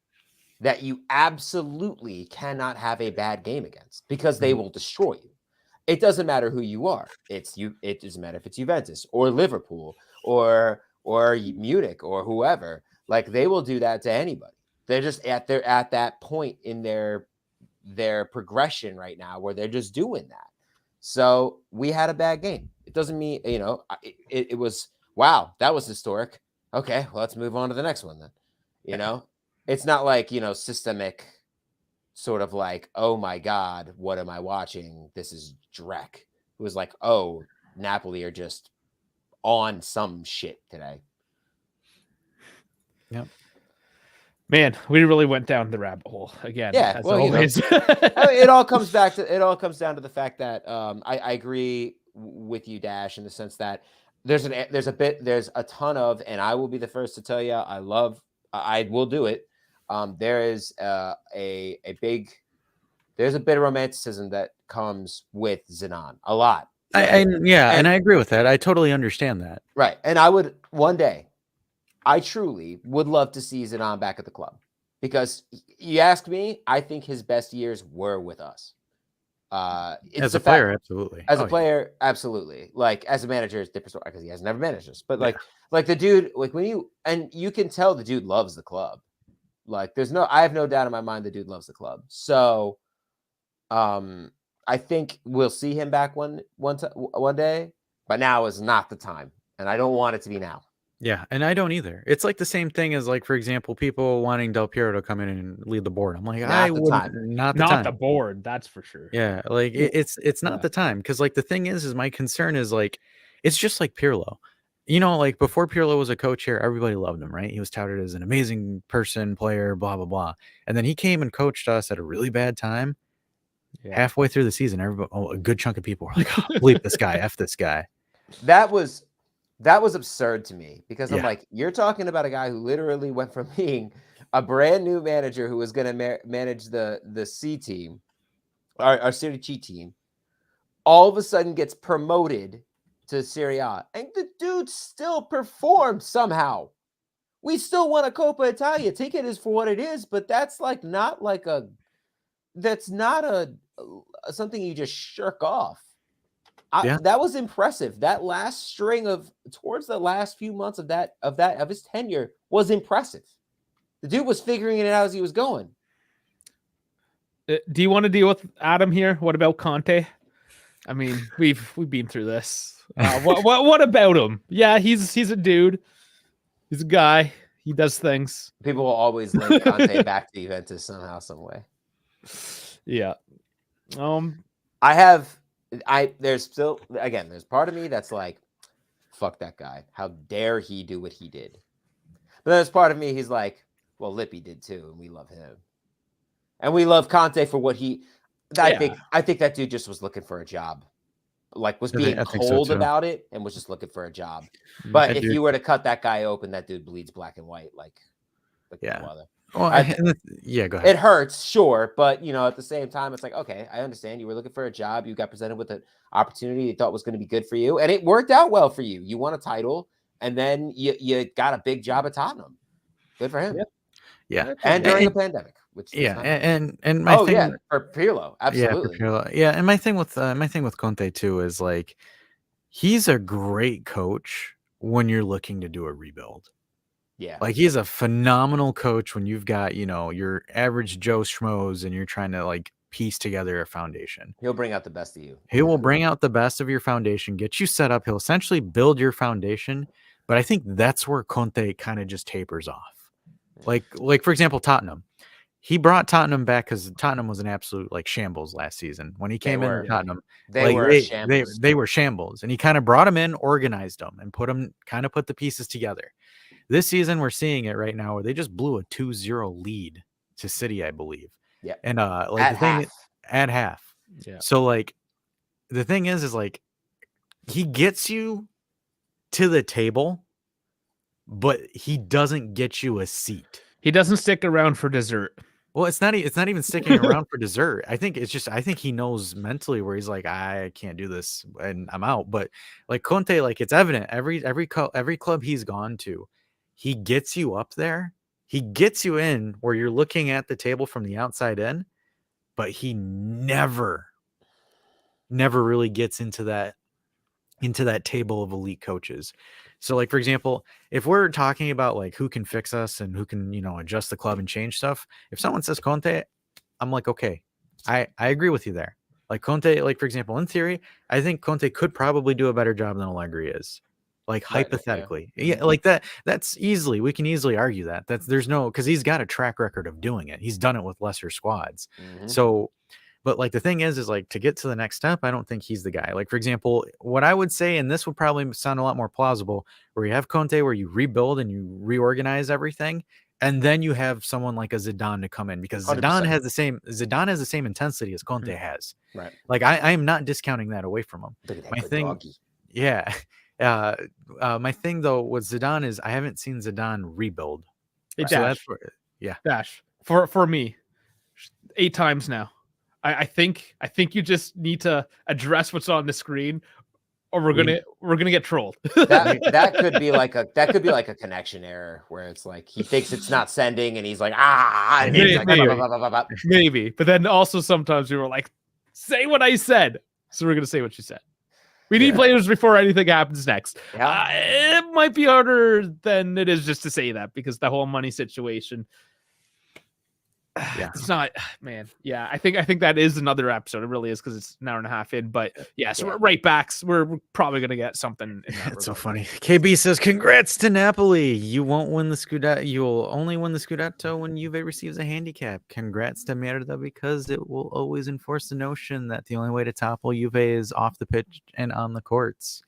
Speaker 3: that you absolutely cannot have a bad game against because they will destroy you. It doesn't matter who you are. It doesn't matter if it's Juventus or Liverpool or Munich or whoever. Like, they will do that to anybody. They're just at that point in their progression right now where they're just doing that. So we had a bad game. It doesn't mean, it was, wow, that was historic. Okay, well, let's move on to the next one then. It's not like, systemic sort of like, oh my God, what am I watching? This is dreck. It was like, oh, Napoli are just on some shit today.
Speaker 1: Yep. Man, we really went down the rabbit hole again.
Speaker 3: Yeah,
Speaker 1: as
Speaker 3: well,
Speaker 1: always.
Speaker 3: it all comes down to the fact that I agree with you, Dash, in the sense that there's a ton of, and I will be the first to tell you, I will do it. There's a bit of romanticism that comes with Zidane, a lot.
Speaker 2: And I agree with that. I totally understand that.
Speaker 3: Right. And I would one day, I truly would love to see Zidane back at the club, because you ask me, I think his best years were with us.
Speaker 2: As a player, absolutely.
Speaker 3: As a player, absolutely. Like, as a manager, it's different because he has never managed us. But like the dude, like you can tell the dude loves the club. Like, I have no doubt in my mind the dude loves the club. So, I think we'll see him back one day, but now is not the time, and I don't want it to be now.
Speaker 2: Yeah, and I don't either. It's like the same thing as, like, for example, people wanting Del Piero to come in and lead the board. I'm like, not the
Speaker 1: board, that's for sure.
Speaker 2: Yeah, like it's not the time, because, like, the thing is my concern is, like, it's just like Pirlo. Like, before Pirlo was a coach here, everybody loved him, right? He was touted as an amazing person, player, blah blah blah, and then he came and coached us at a really bad time. Yeah. Halfway through the season, a good chunk of people were like, "Oh, bleep this guy, f this guy."
Speaker 3: That was absurd to me, because I'm like, you're talking about a guy who literally went from being a brand new manager who was going to manage the C team, our Serie C team, all of a sudden gets promoted to Serie A, and the dude still performed somehow. We still won a Coppa Italia. Take it as for what it is, but that's like not like that's not something you just shirk off. That was impressive. That last string towards the last few months of his tenure was impressive. The dude was figuring it out as he was going.
Speaker 1: Do you want to deal with Adam here? What about Conte? I mean, we've been through this. What about him? Yeah, he's a dude. He's a guy. He does things.
Speaker 3: People will always link Conte back to Juventus somehow, some way.
Speaker 1: Yeah.
Speaker 3: There's still, again, there's part of me that's like, fuck that guy. How dare he do what he did? But there's part of me, he's like, well, Lippi did too, and we love him. And we love Conte for what I think that dude just was looking for a job. Like, was being cold about it and was just looking for a job. But if you were to cut that guy open, that dude bleeds black and white. Like no other.
Speaker 2: Well, go ahead.
Speaker 3: It hurts, sure, but at the same time, it's like, okay, I understand. You were looking for a job. You got presented with an opportunity you thought was going to be good for you, and it worked out well for you. You won a title, and then you got a big job at Tottenham. Good for him.
Speaker 2: Yeah.
Speaker 3: And during a pandemic, which
Speaker 2: and my thing
Speaker 3: for Pirlo, absolutely.
Speaker 2: Yeah, for Pirlo. Yeah, and my thing with Conte too is, like, he's a great coach when you're looking to do a rebuild.
Speaker 3: Yeah.
Speaker 2: Like, he's a phenomenal coach when you've got, your average Joe Schmoes and you're trying to, like, piece together a foundation.
Speaker 3: He'll bring out the best of you.
Speaker 2: He will bring out the best of your foundation, get you set up. He'll essentially build your foundation. But I think that's where Conte kind of just tapers off. Like for example, Tottenham. He brought Tottenham back because Tottenham was an absolute, like, shambles last season. When he came in Tottenham, they were shambles. And he kind of brought them in, organized them, and put the pieces together. This season, we're seeing it right now where they just blew a 2-0 lead to City, I believe.
Speaker 3: Yeah.
Speaker 2: And at half.
Speaker 1: Yeah.
Speaker 2: So, like, the thing is like, he gets you to the table but he doesn't get you a seat.
Speaker 1: He doesn't stick around for dessert.
Speaker 2: Well, it's not even sticking around for dessert. I think he knows mentally where he's like, I can't do this and I'm out. But like Conte, like it's evident every club he's gone to, he gets you up there. He gets you in where you're looking at the table from the outside in, but he never really gets into that table of elite coaches. So like, for example, if we're talking about like who can fix us and who can, adjust the club and change stuff, if someone says Conte, I'm like, okay, I agree with you there. Like Conte, like for example, in theory, I think Conte could probably do a better job than Allegri is. Like hypothetically. Yeah, like that's we can easily argue that. Because he's got a track record of doing it. He's done it with lesser squads.
Speaker 3: Mm-hmm.
Speaker 2: So, but like the thing is like to get to the next step, I don't think he's the guy. Like, for example, what I would say, and this would probably sound a lot more plausible, where you have Conte, where you rebuild and you reorganize everything, and then you have someone like a Zidane to come in, because
Speaker 3: 100%.
Speaker 2: Zidane has the same intensity as Conte has.
Speaker 3: Right.
Speaker 2: Like I am not discounting that away from him.
Speaker 3: Look at that
Speaker 2: My
Speaker 3: good
Speaker 2: thing,
Speaker 3: doggy.
Speaker 2: yeah. My thing though with Zidane is I haven't seen Zidane rebuild.
Speaker 1: Right.
Speaker 2: So that's where, yeah.
Speaker 1: Dash for me, 8 times now. I think you just need to address what's on the screen, or we're gonna get trolled.
Speaker 3: that could be like a connection error where it's like he thinks it's not sending and he's like and he's like,
Speaker 1: maybe.
Speaker 3: blah, blah, blah, blah, blah.
Speaker 1: Maybe, but then also sometimes we were like, say what I said, so we're gonna say what you said. We need players before anything happens next.
Speaker 3: Yeah.
Speaker 1: It might be harder than it is just to say that, because the whole money situation.
Speaker 2: Yeah,
Speaker 1: it's not, man. Yeah, I think that is another episode. It really is, because it's an hour and a half in. But so we're right backs. We're probably gonna get something.
Speaker 2: It's so funny. KB says, "Congrats to Napoli. You won't win the Scudetto. You will only win the Scudetto when Juve receives a handicap. Congrats to Merda, because it will always enforce the notion that the only way to topple Juve is off the pitch and on the courts."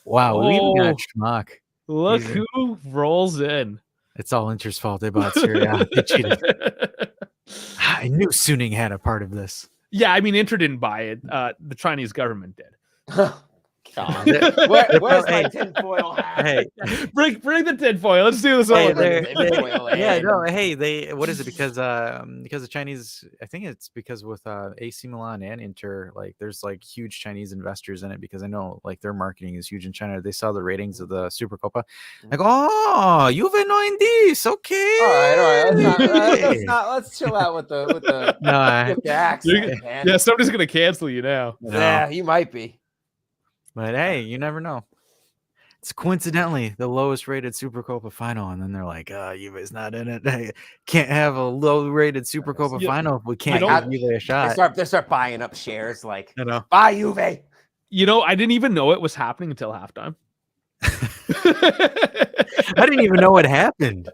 Speaker 2: Wow, we even got Schmuck.
Speaker 1: Look who rolls in.
Speaker 2: It's all Inter's fault. They bought Serie A. They cheated. I knew Suning had a part of this.
Speaker 1: Yeah, I mean, Inter didn't buy it. The Chinese government did.
Speaker 3: God. Where's my tinfoil hat?
Speaker 2: Hey,
Speaker 1: bring the tinfoil. Let's do this all.
Speaker 2: What is it? Because the Chinese, I think it's because with AC Milan and Inter, like there's like huge Chinese investors in it, because I know like their marketing is huge in China. They saw the ratings of the Supercopa. Like, oh, Juve no in this, okay.
Speaker 3: All right. Let's chill out with the accent, man.
Speaker 1: Yeah, somebody's gonna cancel you now.
Speaker 3: Yeah, you might be.
Speaker 2: But hey, you never know. It's coincidentally the lowest rated Supercopa final, and then they're like, Juve's not in it. They can't have a low rated Supercopa final if we can't give Juve a shot.
Speaker 3: They start buying up shares, like,
Speaker 2: buy
Speaker 3: Juve.
Speaker 1: I didn't even know it was happening until halftime.
Speaker 2: I didn't even know what happened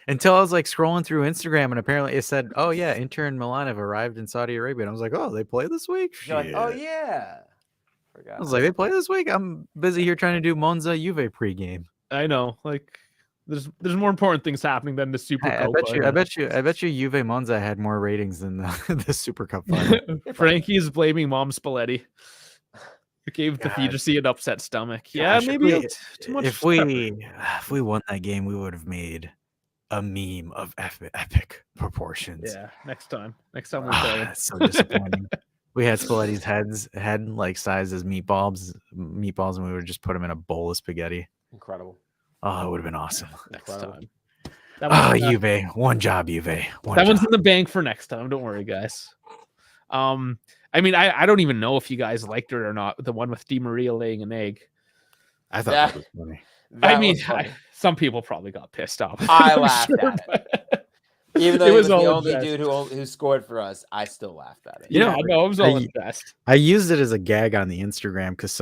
Speaker 2: until I was like scrolling through Instagram, and apparently it said, "Oh yeah, Inter and Milan have arrived in Saudi Arabia." And I was like, "Oh, they play this week?"
Speaker 3: You're like, "Oh yeah."
Speaker 2: I was like, they play this week? I'm busy here trying to do Monza Juve pregame.
Speaker 1: I know, like there's more important things happening than the Super Cup.
Speaker 2: I bet you Juve Monza had more ratings than the Super Cup final.
Speaker 1: Frankie is blaming Mom Spalletti. It gave the FIGC an upset stomach. Gosh, maybe too much.
Speaker 2: If we won that game, we would have made a meme of epic proportions.
Speaker 1: Yeah, next time we play.
Speaker 2: That's so disappointing. We had Spalletti's head like size as meatballs, and we would just put them in a bowl of spaghetti.
Speaker 3: Incredible.
Speaker 2: Oh, it would have been awesome.
Speaker 1: Next time.
Speaker 2: Juve. One job, Juve.
Speaker 1: That one's in the bank for next time. Don't worry, guys. I mean, I don't even know if you guys liked it or not. The one with Di Maria laying an egg.
Speaker 2: I thought that was funny.
Speaker 1: I mean, some people probably got pissed off.
Speaker 3: I laughed at it. Even though he was the only dude who scored for us, I still laughed at it.
Speaker 1: Yeah, I know, it was all the best.
Speaker 2: I used it as a gag on the Instagram because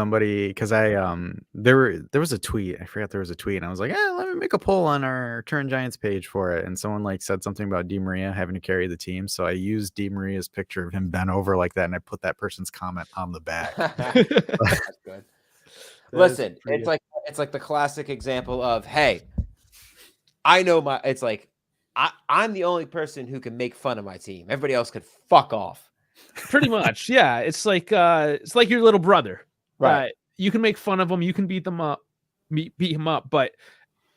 Speaker 2: there was a tweet. I forgot there was a tweet, and I was like, let me make a poll on our Turn Giants page for it. And someone like said something about Di Maria having to carry the team. So I used Di Maria's picture of him bent over like that, and I put that person's comment on the back.
Speaker 3: That's good. Listen, it's like the classic example of, hey, I know it's like, I'm the only person who can make fun of my team. Everybody else could fuck off.
Speaker 1: Pretty much, yeah. It's like your little brother,
Speaker 3: right?
Speaker 1: You can make fun of him, you can beat him up, but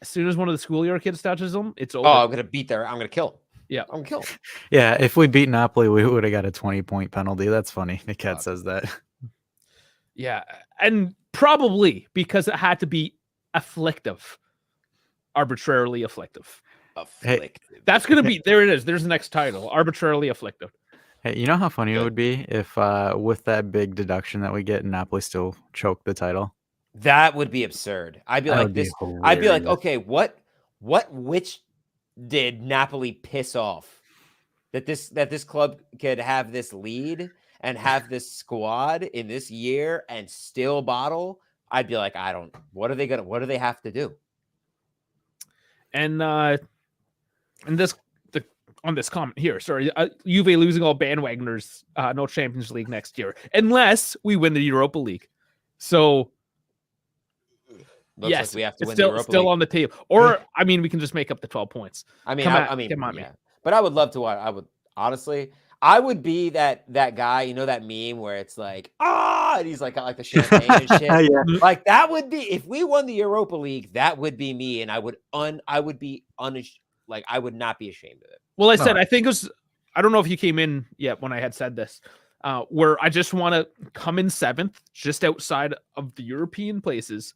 Speaker 1: as soon as one of the schoolyard kids touches them, it's over.
Speaker 3: Oh, I'm gonna beat their. I'm gonna kill him.
Speaker 1: Yeah.
Speaker 3: I'm gonna kill him.
Speaker 2: Yeah, if we beat Napoli, we would have got a 20-point penalty. That's funny. The cat
Speaker 3: Fuck.
Speaker 2: says that.
Speaker 1: Yeah, and probably because it had to be afflictive, arbitrarily afflictive.
Speaker 3: Afflicted.
Speaker 1: That's gonna be there. It is. There's the next title, arbitrarily afflictive.
Speaker 2: Hey, you know how funny it
Speaker 3: Good.
Speaker 2: would be if with that big deduction that we get, Napoli still choked the title?
Speaker 3: That would be absurd. I'd be
Speaker 2: That
Speaker 3: like
Speaker 2: would be
Speaker 3: this. I'd be like,
Speaker 2: hilarious.
Speaker 3: okay, which did Napoli piss off that this club could have this lead and have this squad in this year and still bottle? I'd be like, what do they have to do?
Speaker 1: And on this comment here, sorry, Juve losing all bandwagoners, no Champions League next year unless we win the Europa League. So
Speaker 3: Looks
Speaker 1: yes,
Speaker 3: like we have to
Speaker 1: it's
Speaker 3: win the Europa
Speaker 1: still
Speaker 3: League.
Speaker 1: on the table. Or I mean, we can just make up the 12 points.
Speaker 3: I mean,
Speaker 1: Come
Speaker 3: I
Speaker 1: at
Speaker 3: mean,
Speaker 1: me.
Speaker 3: yeah. But I would love to watch. I would honestly, I would be that guy. You know that meme where it's like, and he's like got like the champagne and shit.
Speaker 2: Yeah.
Speaker 3: Like that would be if we won the Europa League. That would be me, and I would not be ashamed of it.
Speaker 1: Well, I
Speaker 2: No.
Speaker 1: said, I think it was, I don't know if you came in yet when I had said this, where I just want to come in 7th, just outside of the European places,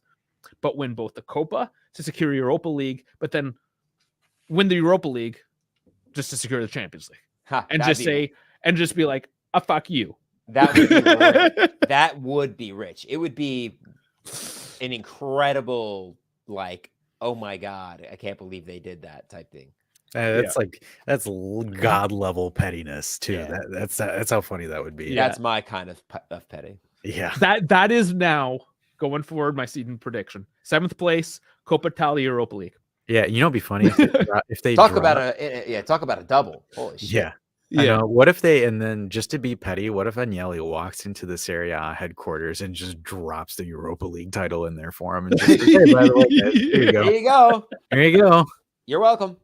Speaker 1: but win both the Copa to secure Europa League, but then win the Europa League just to secure the Champions League.
Speaker 3: Ha,
Speaker 1: And
Speaker 3: that'd
Speaker 1: just say, and just be like, fuck you.
Speaker 3: that would be rich. That would be rich. It would be an incredible, like, oh my God, I can't believe they did that type thing.
Speaker 2: That's god level pettiness too.
Speaker 3: Yeah.
Speaker 2: That's how funny that would be.
Speaker 1: Yeah.
Speaker 3: That's my kind of petty.
Speaker 2: Yeah.
Speaker 1: That is now going forward my season prediction. 7th place, Coppa Italia Europa League.
Speaker 2: Yeah. You know, it'd be funny if they
Speaker 3: Talk
Speaker 2: drop-
Speaker 3: about a double. Holy shit.
Speaker 2: Yeah. I know. What if they, and then just to be petty, what if Agnelli walks into the Serie A headquarters and just drops the Europa League title in there for him? And just, hey, by the way, guys, here you go.
Speaker 3: There you go.
Speaker 2: There you go.
Speaker 3: You're welcome.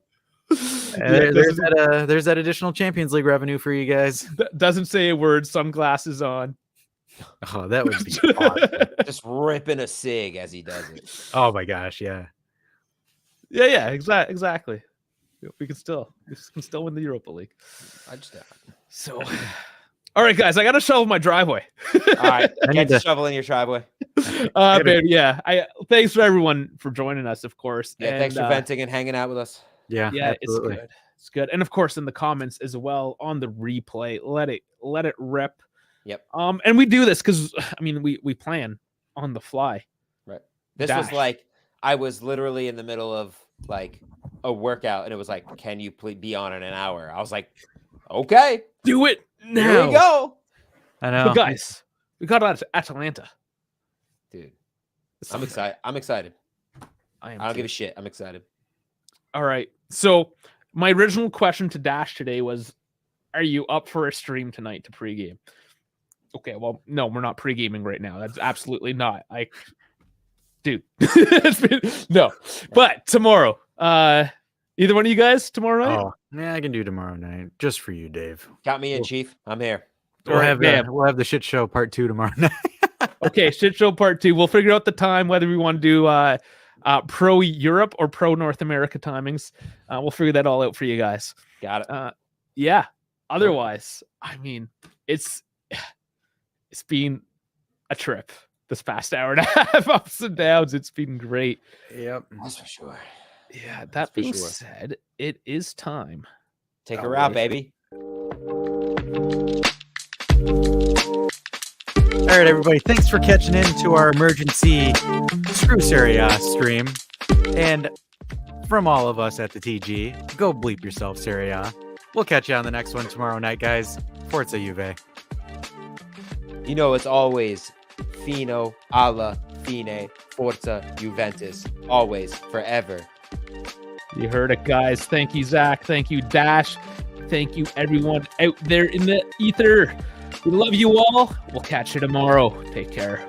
Speaker 2: There's that additional Champions League revenue for you guys.
Speaker 1: Doesn't say a word, sunglasses on.
Speaker 2: Oh, that would be awesome.
Speaker 3: Just ripping a cig as he does it.
Speaker 2: Oh my gosh, yeah.
Speaker 1: Yeah, exactly. We can still win the Europa League.
Speaker 3: I just
Speaker 1: So, all right, guys, I got to shovel my driveway.
Speaker 3: all right.
Speaker 2: I
Speaker 3: Get
Speaker 2: need
Speaker 3: the
Speaker 2: to-
Speaker 3: shovel in your driveway.
Speaker 1: Babe, yeah. Thanks for everyone for joining us, of course.
Speaker 3: Yeah,
Speaker 1: And,
Speaker 3: thanks for venting and hanging out with us.
Speaker 2: Yeah,
Speaker 1: Yeah,
Speaker 2: absolutely.
Speaker 1: it's good. It's good. And of course, in the comments as well on the replay, let it rip.
Speaker 3: Yep.
Speaker 1: And we do this because I mean we plan on the fly.
Speaker 3: Right. This was
Speaker 1: Dash.
Speaker 3: like I was literally in the middle of like a workout, and it was like, "Can you please be on in an hour?" I was like, "Okay,
Speaker 1: Do it now.
Speaker 3: here we go,
Speaker 2: I know.
Speaker 1: But guys, we got Atalanta.
Speaker 3: dude." I'm excited. I'm excited.
Speaker 1: I am
Speaker 3: I don't
Speaker 1: too.
Speaker 3: give a shit. I'm excited.
Speaker 1: All right. So my original question to Dash today was, are you up for a stream tonight to pregame? Okay, well, no, we're not pre-gaming right now. That's absolutely not. Dude. No. But tomorrow, either one of you guys tomorrow night?
Speaker 2: Oh, yeah, I can do tomorrow night just for you, Dave.
Speaker 3: Count me in, Chief. I'm here.
Speaker 1: All right, man.
Speaker 2: We'll have the shit show part 2 tomorrow night.
Speaker 1: Okay, shit show part 2. We'll figure out the time, whether we want to do pro Europe or pro North America timings. We'll figure that all out for you guys.
Speaker 3: Got it.
Speaker 1: Yeah. Otherwise, I mean, it's been a trip this past hour and a half, ups and downs. It's been great.
Speaker 2: Yep.
Speaker 3: That's for sure.
Speaker 1: Yeah,
Speaker 3: That's
Speaker 1: that
Speaker 3: for
Speaker 1: being
Speaker 3: sure.
Speaker 1: said, it is time.
Speaker 3: Take
Speaker 2: Oh,
Speaker 3: her out,
Speaker 2: really?
Speaker 3: baby.
Speaker 2: All right, everybody. Thanks for catching in to our emergency Screw Serie A stream. And from all of us at the TG, go bleep yourself, Serie A. We'll catch you on the next one tomorrow night, guys. Forza Juve.
Speaker 3: You know, it's always Fino alla fine, Forza Juventus. Always, forever.
Speaker 1: You heard it, guys. Thank you, Zach. Thank you, Dash. Thank you, everyone out there in the ether. We love you all. We'll catch you tomorrow. Take care.